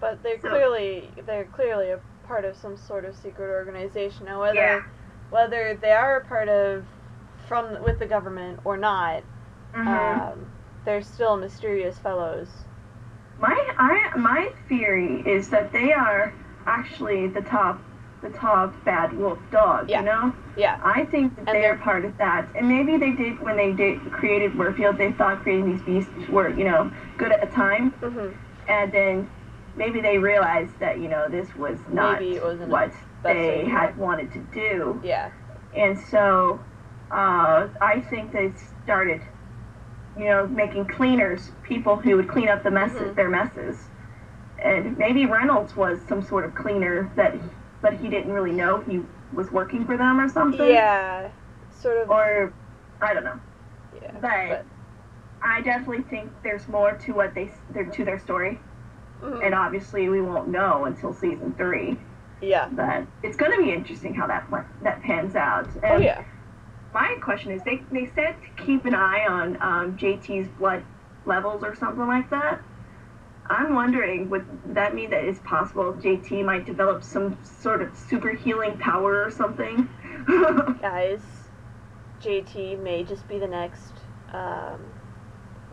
But they're clearly a part of some sort of secret organization. Now, whether they are a part of with the government or not, they're still mysterious fellows. My theory is that they are actually the top bad wolf dog. Yeah. You know. Yeah. I think that they are part of that, and maybe they did when they created Warfield. They thought creating these beasts were good at the time, and then maybe they realized that this was not what they had wanted to do. Yeah. And so I think they started making cleaners, people who would clean up the messes, their messes. And maybe Reynolds was some sort of cleaner but he didn't really know he was working for them or something. Yeah, sort of. Or I don't know. Yeah. But I definitely think there's more to to their story. And obviously we won't know until season 3. Yeah. But it's going to be interesting how that pans out. And my question is, they said to keep an eye on JT's blood levels or something like that. I'm wondering, would that mean that it's possible JT might develop some sort of super healing power or something? Guys, JT may just be the next,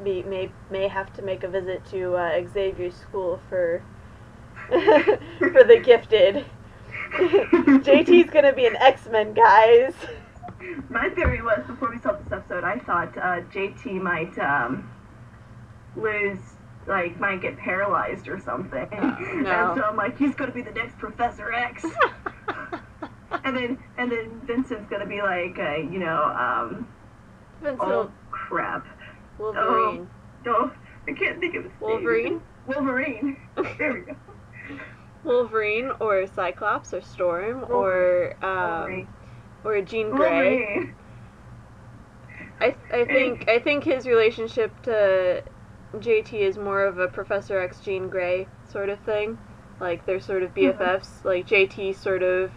may have to make a visit to Xavier's school for for the gifted. JT's gonna be an X-Men, guys. My theory was, before we saw this episode, I thought JT might might get paralyzed or something. No. And so I'm like, he's gonna be the next Professor X. and then Vincent's gonna be like, Vincent. Oh crap. Wolverine. Oh, I can't think of his Wolverine? name. Wolverine. There we go. Wolverine or Cyclops or Storm or Jean Grey. I think his relationship to JT is more of a Professor X Jean Grey sort of thing. Like they're sort of BFFs. Like JT sort of,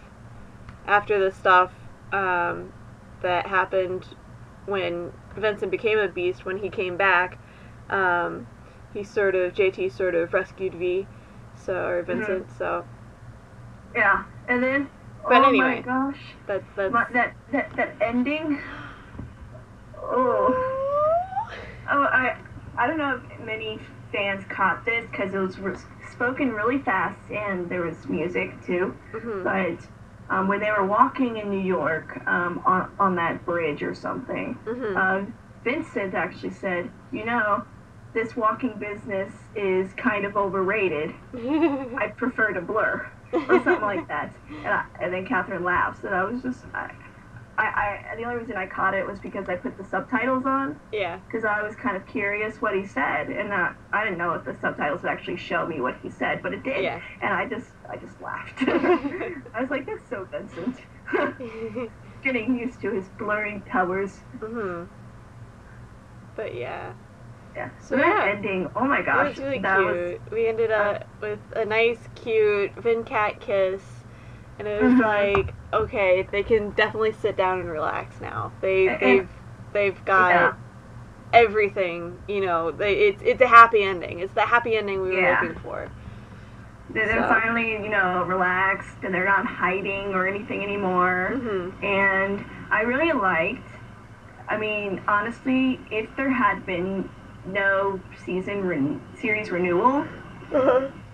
after the stuff that happened when Vincent became a beast, when he came back, JT sort of rescued or Vincent. So yeah, and then anyway, my gosh, that ending. I don't know if many fans caught this because it was spoken really fast and there was music too. But when they were walking in New York on that bridge or something, Vincent actually said, this walking business is kind of overrated. I prefer to blur, or something like that. And then Catherine laughs, and I was just, the only reason I caught it was because I put the subtitles on. Yeah. Because I was kind of curious what he said, and I didn't know if the subtitles would actually show me what he said, but it did. Yeah. And I just laughed. I was like, that's so Vincent. Getting used to his blurring powers. But yeah. Yeah. So that ending, oh my gosh. It was really cute. We ended up with a nice, cute Vin-Cat kiss. And it was like, okay, they can definitely sit down and relax now. They've got everything, it's a happy ending. It's the happy ending we were looking for. They're finally, relaxed, and they're not hiding or anything anymore. And I really liked, honestly, if there had been no series renewal,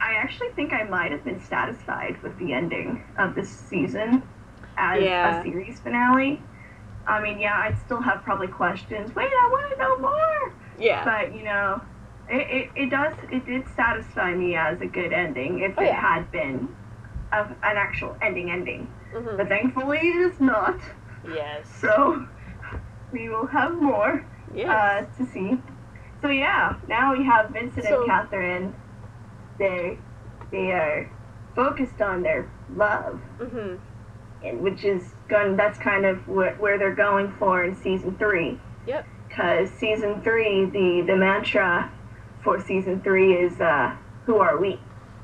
I actually think I might have been satisfied with the ending of this season as a series finale. I mean, yeah, I'd still have probably questions. Wait, I want to know more. Yeah. But, you know, it did satisfy me as a good ending if it had been an actual ending. Mm-hmm. But thankfully it is not. Yes. So we will have more to see. So yeah, now we have Vincent and Catherine. They are focused on their love. Mm-hmm. And that's kind of where they're going for in season 3. Yep. Because season 3, the mantra for season 3 is who are we?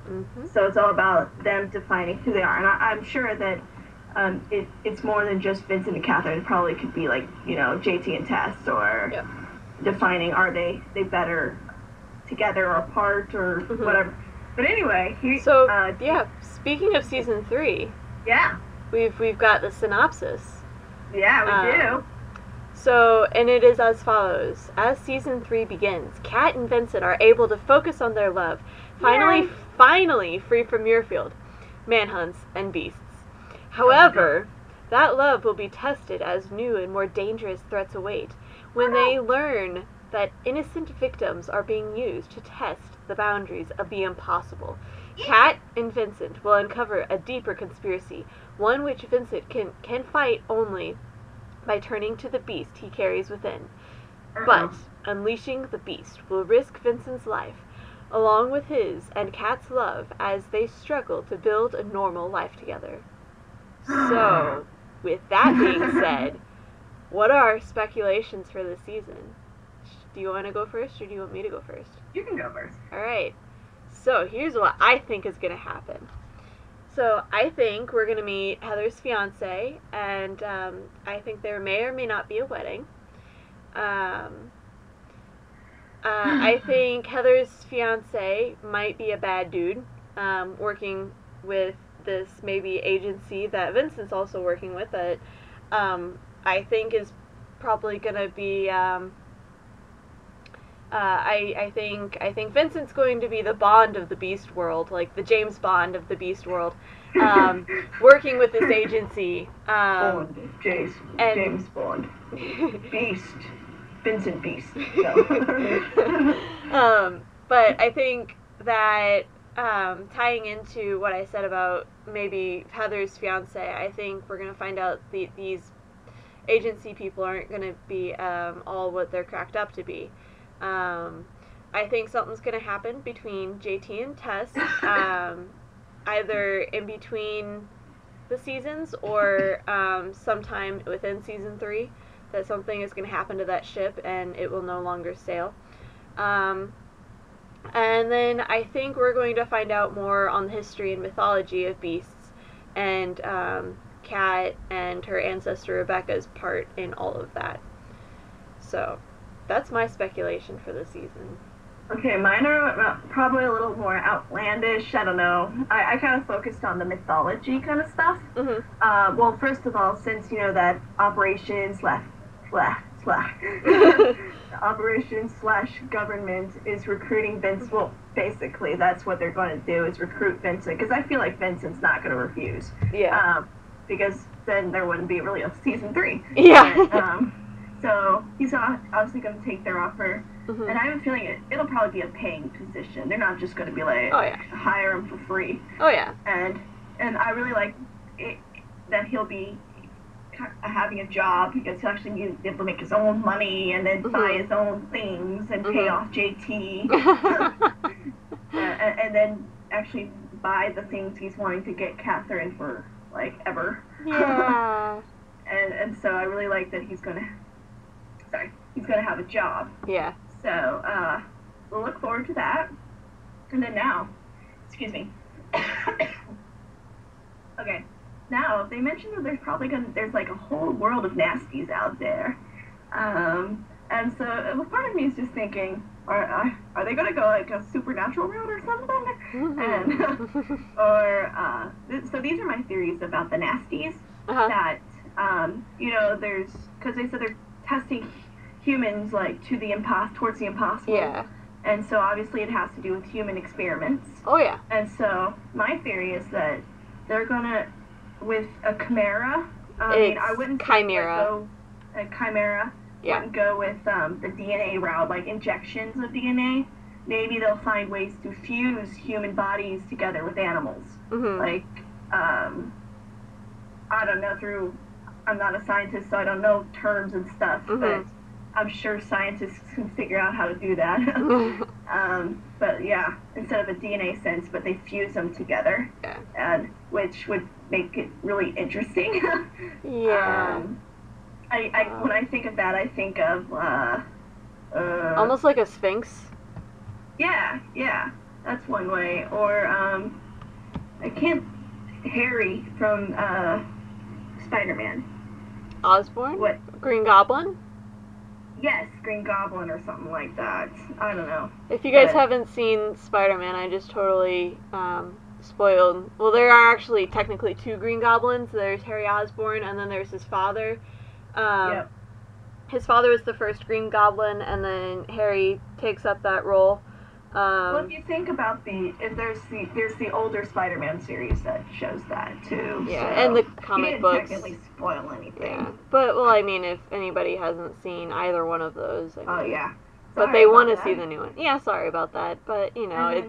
Mm-hmm. So it's all about them defining who they are. And I'm sure that it's more than just Vincent and Catherine. It probably could be like, you know, JT and Tess, or defining, are they better together or apart or whatever. But anyway, speaking of season 3, we've got the synopsis. Yeah, we do. So, and it is as follows. As season 3 begins, Kat and Vincent are able to focus on their love, finally free from Muirfield, manhunts, and beasts. However, that love will be tested as new and more dangerous threats await when they learn that innocent victims are being used to test the boundaries of the impossible. Kat and Vincent will uncover a deeper conspiracy, one which Vincent can fight only by turning to the beast he carries within. But unleashing the beast will risk Vincent's life, along with his and Kat's love, as they struggle to build a normal life together. So, with that being said, what are our speculations for this season? Do you want to go first, or do you want me to go first? You can go first. Alright. So, here's what I think is going to happen. So, I think we're going to meet Heather's fiancé, and I think there may or may not be a wedding. I think Heather's fiancé might be a bad dude, working with this maybe agency that Vincent's also working with, that I think is probably going to be... I think Vincent's going to be the Bond of the Beast world, like the James Bond of the Beast world, working with this agency. James Bond. Beast. Vincent Beast. No. But I think that tying into what I said about maybe Heather's fiancé, I think we're going to find out these agency people aren't going to be all what they're cracked up to be. I think something's going to happen between JT and Tess, either in between the seasons or sometime within season 3, that something is going to happen to that ship and it will no longer sail. And then I think we're going to find out more on the history and mythology of beasts, and Kat and her ancestor Rebecca's part in all of that. So that's my speculation for the season. Okay, mine are probably a little more outlandish. I don't know. I kind of focused on the mythology kind of stuff. Mm-hmm. Well, first of all, since you know that Operation /government is recruiting Vincent. Well, basically, that's what they're going to do, is recruit Vincent, because I feel like Vincent's not going to refuse. Yeah. Because then there wouldn't be really a season 3. Yeah. But, so he's obviously going to take their offer. Mm-hmm. And I have a feeling it'll probably be a paying position. They're not just going to be like, hire him for free. Oh, yeah. And I really like it, that he'll be having a job, because he'll actually be able to make his own money and then buy his own things and pay off JT. And then actually buy the things he's wanting to get Catherine for, like, ever. Yeah. and so I really like that he's going to have a job. Yeah. So, we'll look forward to that. And then now, excuse me. Okay, now, they mentioned that there's like a whole world of nasties out there. And so, part of me is just thinking, are they going to go like a supernatural route or something? And, so these are my theories about the nasties. That, because they said they're testing humans, like, towards the impossible. Yeah. And so obviously it has to do with human experiments. Oh, yeah. And so my theory is that they're going to, with a chimera, I wouldn't chimera. Go a chimera. Yeah. Wouldn't go with the DNA route, like injections of DNA. Maybe they'll find ways to fuse human bodies together with animals. Mm-hmm. Like, I don't know, I'm not a scientist, so I don't know terms and stuff, mm-hmm. but I'm sure scientists can figure out how to do that. But yeah, instead of a DNA sense, but they fuse them together. Yeah. And which would make it really interesting. Yeah. When I think of that, I think of almost like a sphinx. Yeah, that's one way. Or Harry from Spider-Man. Osborn? What? Green Goblin? Yes, Green Goblin or something like that. I don't know. If you guys haven't seen Spider-Man, I just totally spoiled. Well, there are actually technically 2 Green Goblins. There's Harry Osborn, and then there's his father. Yep. His father was the first Green Goblin, and then Harry takes up that role. Well, if you think about there's the older Spider-Man series that shows that too. Yeah, so and the comic books. You didn't technically spoil anything. Yeah, but well, I mean, if anybody hasn't seen either one of those, I mean, oh yeah. But they want to see the new one. Yeah, sorry about that, but you know,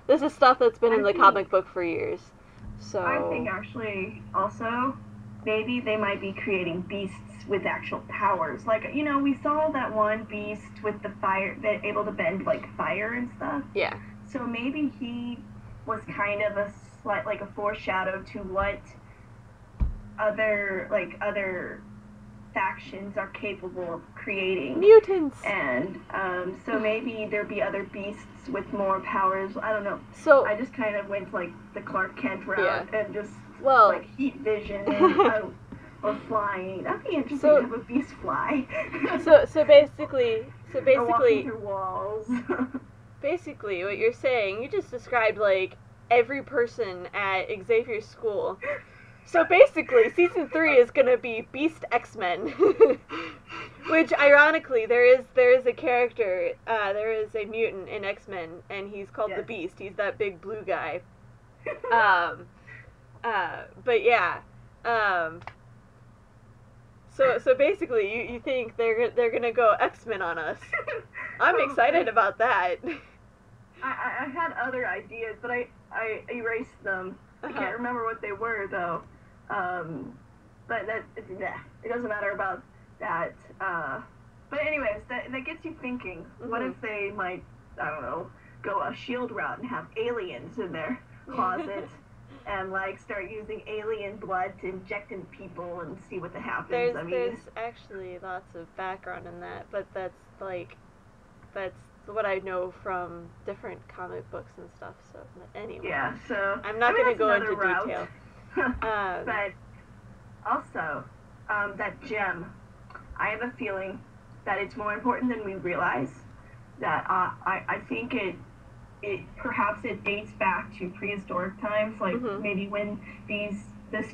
this is stuff that's been in the comic book for years. So I think actually also maybe they might be creating beasts with actual powers. Like, we saw that one beast with the fire, that able to bend like fire and stuff. Yeah. So maybe he was kind of a slight, like a foreshadow to what other factions are capable of creating. Mutants. And so maybe there'd be other beasts with more powers. I don't know. So I just kind of went like the Clark Kent route and just like heat vision and or flying. That'd be interesting to have a beast fly. so basically or walking through walls. Basically, what you're saying, you just described like every person at Xavier's school. So basically, season 3 is gonna be Beast X-Men, which ironically there is a character, there is a mutant in X-Men, and he's called the Beast. He's that big blue guy. But yeah. So basically, you think they're gonna go X-Men on us? I'm excited about that. I had other ideas, but I erased them. I can't remember what they were though. But it doesn't matter about that. But anyways, that gets you thinking. Mm-hmm. What if they might, I don't know, go a SHIELD route and have aliens in their closet and like start using alien blood to inject in people and see what happens? There's actually lots of background in that, but that's what I know from different comic books and stuff. So anyway, yeah. So I'm not going to go into route. detail. But also, that gem, I have a feeling that it's more important than we realize. That I think it perhaps it dates back to prehistoric times, like maybe when this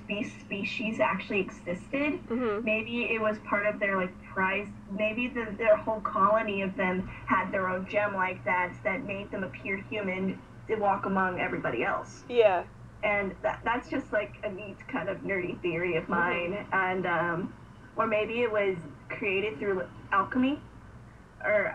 beast species actually existed. Maybe it was part of their like prize. Maybe their whole colony of them had their own gem like that made them appear human to walk among everybody else. Yeah. And that's just like a neat kind of nerdy theory of mine. And or maybe it was created through alchemy, or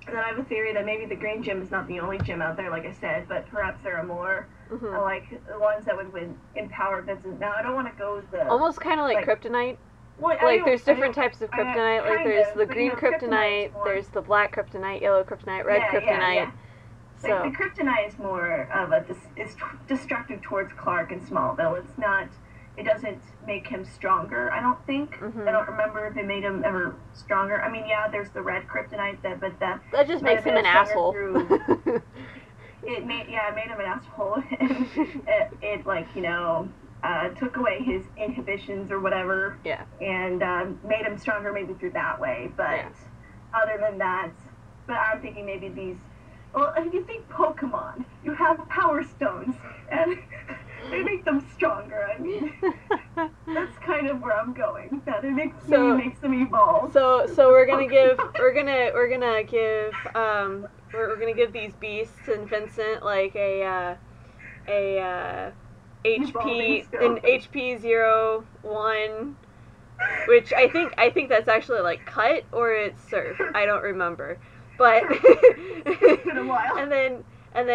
then I have a theory that maybe the green gem is not the only gem out there, like I said, but perhaps there are more, like the ones that would empower Vincent. Now I don't want to go with the almost kind of like kryptonite. Well, like there's different types of kryptonite. Like there's the green kryptonite, there's the black kryptonite, yellow kryptonite, red kryptonite. Yeah. So the kryptonite is more of it's destructive towards Clark in Smallville. It's not. It doesn't make him stronger, I don't think. I don't remember if it made him ever stronger. I mean, yeah, there's the red kryptonite, but that just makes him an asshole. It made him an asshole. it like took away his inhibitions or whatever. Yeah. And made him stronger maybe through that way. But other than that, but I'm thinking maybe these. Well, if you think Pokemon, you have Power Stones, and they make them stronger. I mean, That's kind of where I'm going. That it makes them evolve. So we're gonna give these beasts and Vincent like a HP 01, which I think that's actually like cut or it's surf. I don't remember, but it's been a while. And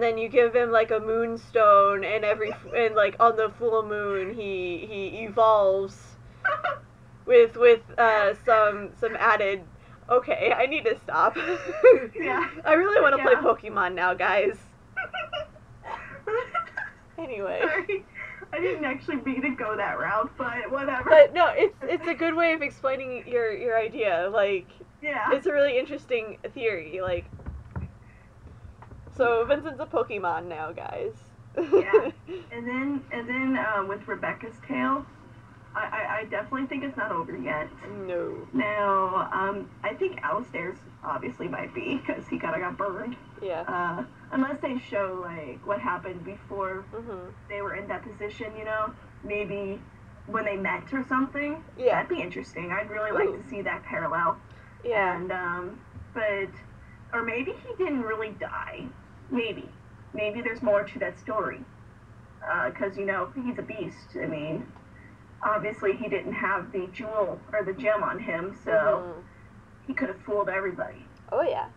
then you give him like a moonstone, and like on the full moon he evolves with some added. Okay, I need to stop. Yeah. I really want to play Pokemon now, guys. Anyway. Sorry. I didn't actually mean to go that route, but whatever. But no, it's a good way of explaining your idea. Like, yeah, it's a really interesting theory. Like, so Vincent's a Pokemon now, guys. Yeah, and then with Rebecca's tale, I definitely think it's not over yet. No. Now, I think Alistair's obviously might be, because he kind of got burned. Yeah. Unless they show, like, what happened before they were in that position, you know? Maybe when they met or something. Yeah. That'd be interesting. I'd really like to see that parallel. Yeah. And, or maybe he didn't really die. Maybe. Maybe there's more to that story. Because, you know, he's a beast. I mean, obviously he didn't have the jewel or the gem on him, so he could have fooled everybody. Oh, yeah.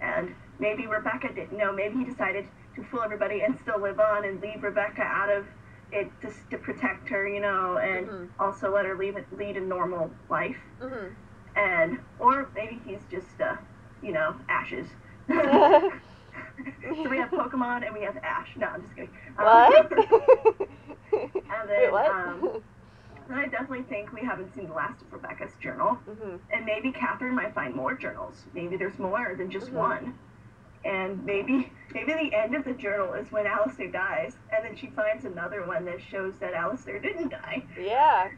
And maybe Rebecca didn't know. Maybe he decided to fool everybody and still live on and leave Rebecca out of it just to protect her, you know, and also let her lead a normal life. And, or maybe he's just, you know, ashes. So we have Pokemon and we have Ash. No, I'm just kidding. What? And then, wait, what? then I definitely think we haven't seen the last of Rebecca's journal. And maybe Catherine might find more journals. Maybe there's more than just one. And maybe the end of the journal is when Alistair dies, and then she finds another one that shows that Alistair didn't die. Yeah.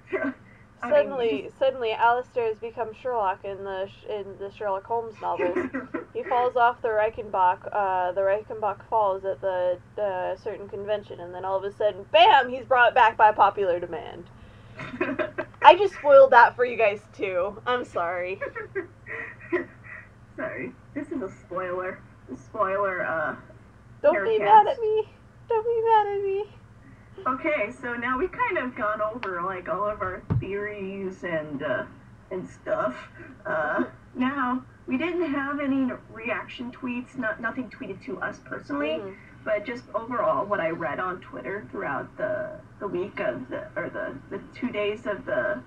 Suddenly, Alistair has become Sherlock in the Sherlock Holmes novels. He falls off the Reichenbach. The Reichenbach falls at the certain convention, and then all of a sudden, bam! He's brought back by popular demand. I just spoiled that for you guys too. I'm sorry. Sorry, this is a spoiler. Spoiler. Don't be mad at me. Don't be mad at me. Okay, so now we've kind of gone over like all of our theories and stuff. Now we didn't have any reaction tweets, nothing tweeted to us personally, but just overall what I read on Twitter throughout the week of the 2 days of the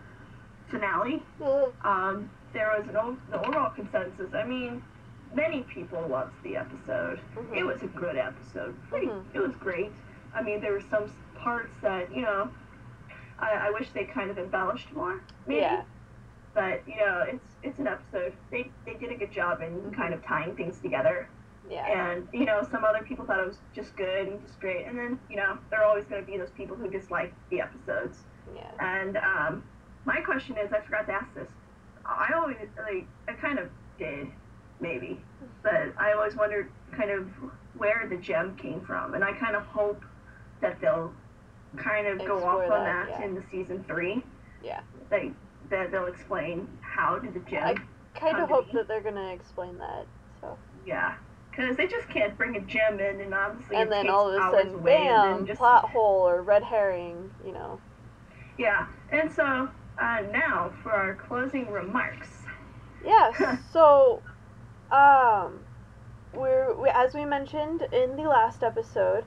finale. There was the overall consensus. I mean, many people loved the episode. It was a good episode. It was great. I mean, there were some parts that, you know, I wish they kind of embellished more, maybe. Yeah. But, you know, it's an episode. They did a good job in kind of tying things together. Yeah. And, you know, some other people thought it was just good and just great. And then, you know, there are always going to be those people who dislike the episodes. Yeah. And my question is, I forgot to ask this. I always, like, I kind of did, maybe. But I always wondered kind of where the gem came from. And I kind of hope that they'll kind of go off on that in the season 3. Yeah. That they'll explain how did the gem I kind of hope that they're going to explain that. So. Yeah. Because they just can't bring a gem in, and obviously and then all of a sudden, bam, plot hole or red herring, you know. Yeah. And so, now for our closing remarks. Yeah, so, we as we mentioned in the last episode,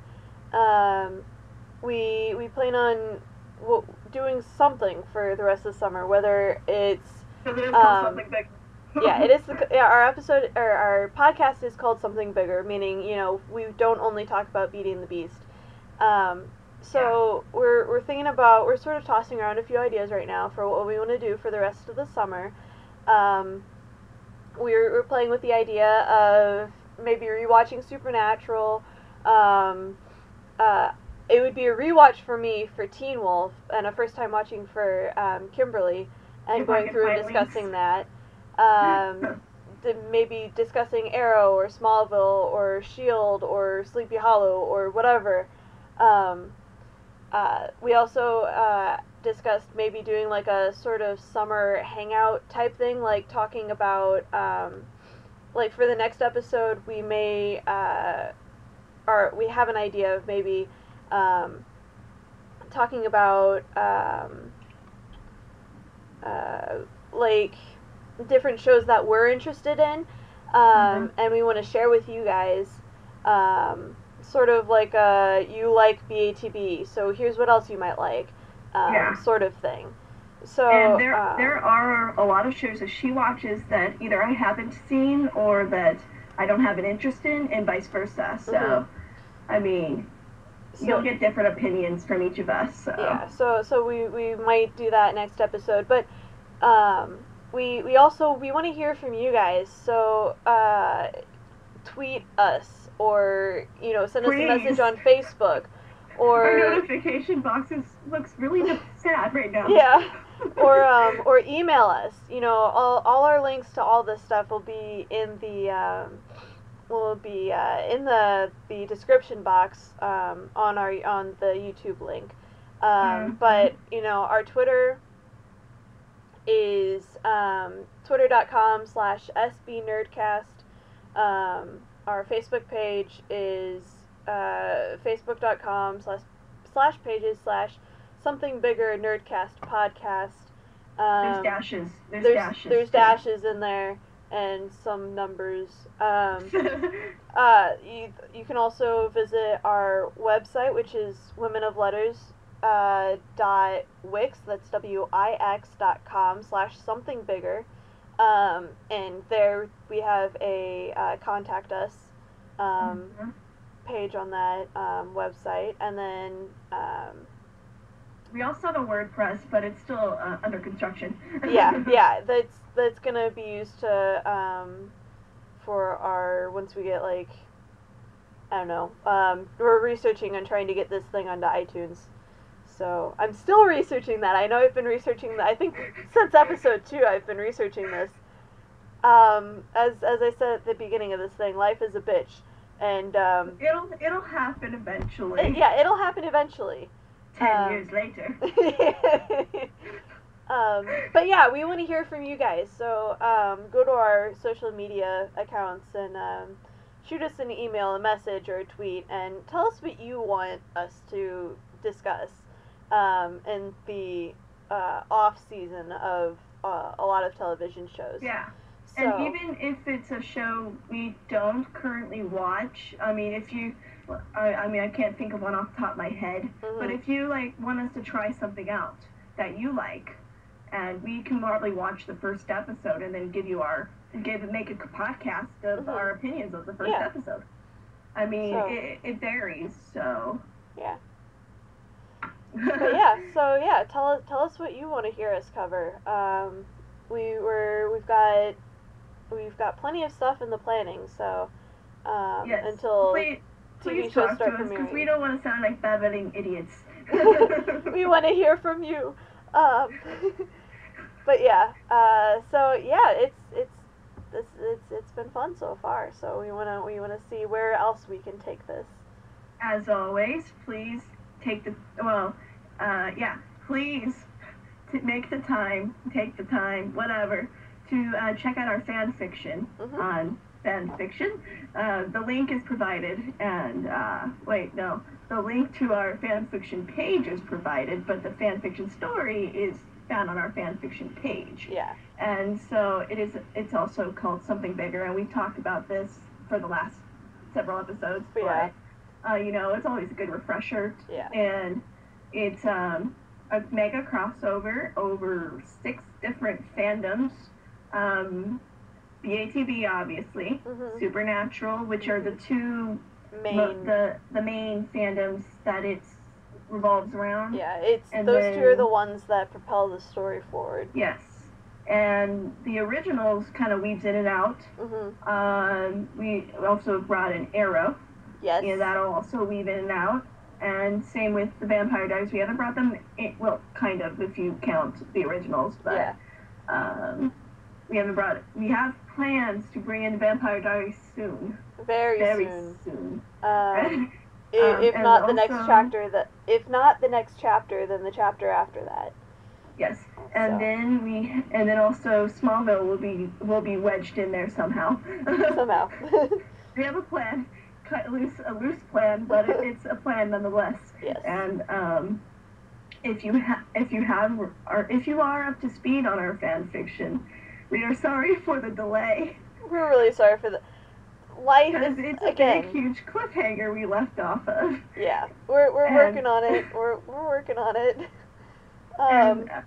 we plan on doing something for the rest of the summer, whether it's something big. Yeah, it is. Our podcast is called Something Bigger, meaning, you know, we don't only talk about Beauty and the Beast. So we're thinking about, we're sort of tossing around a few ideas right now for what we want to do for the rest of the summer. We're playing with the idea of maybe rewatching Supernatural. It would be a rewatch for me for Teen Wolf, and a first time watching for Kimberly, and going through and discussing that. Maybe discussing Arrow or Smallville or S.H.I.E.L.D. or Sleepy Hollow or whatever. We also discussed maybe doing like a sort of summer hangout type thing, like talking about, like for the next episode, we may, or we have an idea of maybe talking about like different shows that we're interested in, and we want to share with you guys, sort of like you like BATB, so here's what else you might like, sort of thing. So and there are a lot of shows that she watches that either I haven't seen or that I don't have an interest in, and vice versa. So, I mean, you'll get different opinions from each of us. So. Yeah. So we might do that next episode, but we also want to hear from you guys. So tweet us, or send us a message on Facebook. Or our notification boxes looks really sad right now. Yeah. Or email us. All our links to all this stuff will be in the the description box on the YouTube link. But our Twitter is twitter.com/SBNerdcast. Our Facebook page is facebook.com/pages/something bigger Nerdcast podcast. There's dashes. There's dashes in there and some numbers. You can also visit our website, which is womenofletters.wix. That's wix.com/somethingbigger. And there we have a contact us page on that website, and then we also have a WordPress, but it's still under construction. yeah, that's gonna be used to for our, once we get like, I don't know, we're researching and trying to get this thing onto iTunes. So I'm still researching that. I know I've been researching that. I think since episode 2 I've been researching this. As I said at the beginning of this thing, life is a bitch, and it'll happen eventually. It'll happen eventually. 10 years later. But yeah, we want to hear from you guys. So go to our social media accounts and shoot us an email, a message, or a tweet, and tell us what you want us to discuss in the off season of a lot of television shows. Yeah. So, and even if it's a show we don't currently watch, I mean, I can't think of one off the top of my head, but if you want us to try something out that you like, and we can probably watch the first episode and then make a podcast of our opinions of the first episode. I mean, it varies, so. Yeah. But tell us what you want to hear us cover. We've got plenty of stuff in the planning, so until please talk to us, because we don't want to sound like babbling idiots. We want to hear from you. But yeah, it's been fun so far. So we wanna see where else we can take this. As always, please take the time, whatever, to check out our fan fiction on fanfiction. The link is provided, and the link to our fanfiction page is provided, but the fanfiction story is found on our fanfiction page. Yeah. And so it's also called Something Bigger, and we've talked about this for the last several episodes, but it's always a good refresher. Yeah. And it's a mega crossover over 6 different fandoms. BATB, obviously, Supernatural, which are the two the main fandoms that it revolves around. Yeah, those two are the ones that propel the story forward. Yes. And the originals kind of weaves in and out. We also brought in Arrow. Yes. That'll also weave in and out. And same with the Vampire Diaries. We haven't brought them in, well, kind of, if you count the originals, but we have plans to bring in Vampire Diaries soon. Very soon. If not the next chapter, then the chapter after that. Yes, and then also Smallville will be wedged in there somehow. Somehow. We have a plan, a loose plan, but it's a plan nonetheless. Yes. And if you are up to speed on our fan fiction, we are sorry for the delay. We're really sorry for the life. It's a big, huge cliffhanger we left off of. Yeah, we're working on it. We're working on it. Yeah.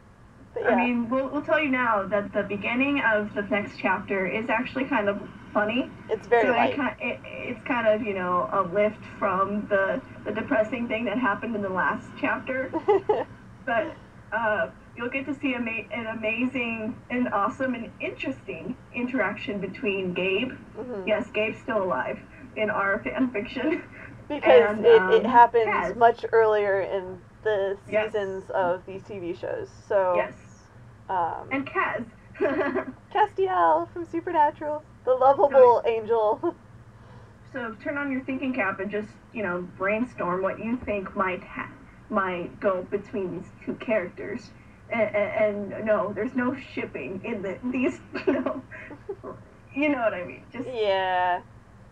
I mean, we'll tell you now that the beginning of the next chapter is actually kind of funny. It's very light. It's kind of, a lift from the depressing thing that happened in the last chapter. But you'll get to see an amazing and awesome and interesting interaction between Gabe. Mm-hmm. Yes, Gabe's still alive in our fan fiction. Because it happens Kaz. Much earlier in the seasons of these TV shows. So yes. And Kaz. Castiel from Supernatural, the lovable angel. So turn on your thinking cap and just, brainstorm what you think might go between these two characters. And no, there's no shipping in these, you know what I mean. Just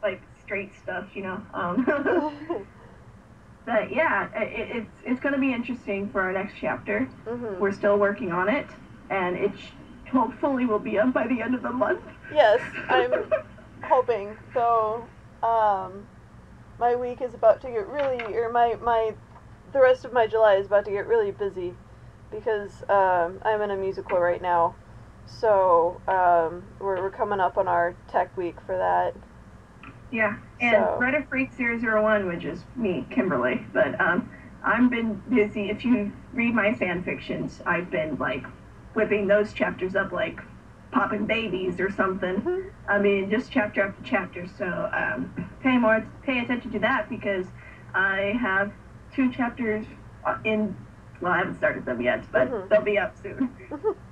like straight stuff, But yeah, it's going to be interesting for our next chapter. Mm-hmm. We're still working on it, and it hopefully will be up by the end of the month. Yes, I'm hoping. So, my week is about to get the rest of my July is about to get really busy because I'm in a musical right now. So, we're coming up on our tech week for that. Yeah, and Reddit Freak 001, which is me, Kimberly, but I've been busy. If you read my fan fictions, I've been like whipping those chapters up like popping babies or something. Mm-hmm. I mean, just chapter after chapter. So pay attention to that because I have 2 chapters in. Well, I haven't started them yet, but they'll be up soon,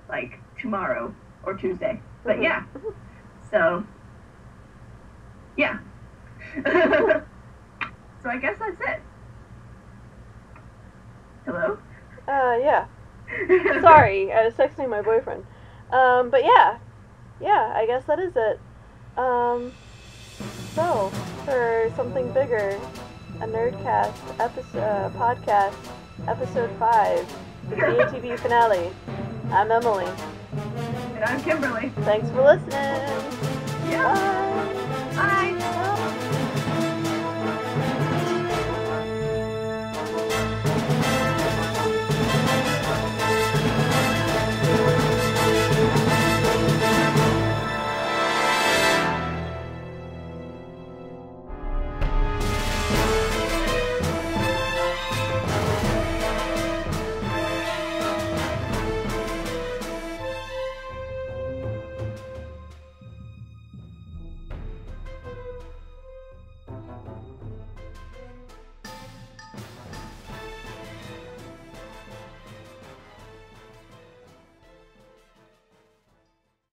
like tomorrow or Tuesday. But yeah, so. Yeah. So I guess that's it. Hello? Yeah. Sorry, I was texting my boyfriend. But yeah, I guess that is it. So, for something bigger, a Nerdcast podcast, episode 5, the BATB finale. I'm Emily. And I'm Kimberly. Thanks for listening. Yeah. Bye. Bye.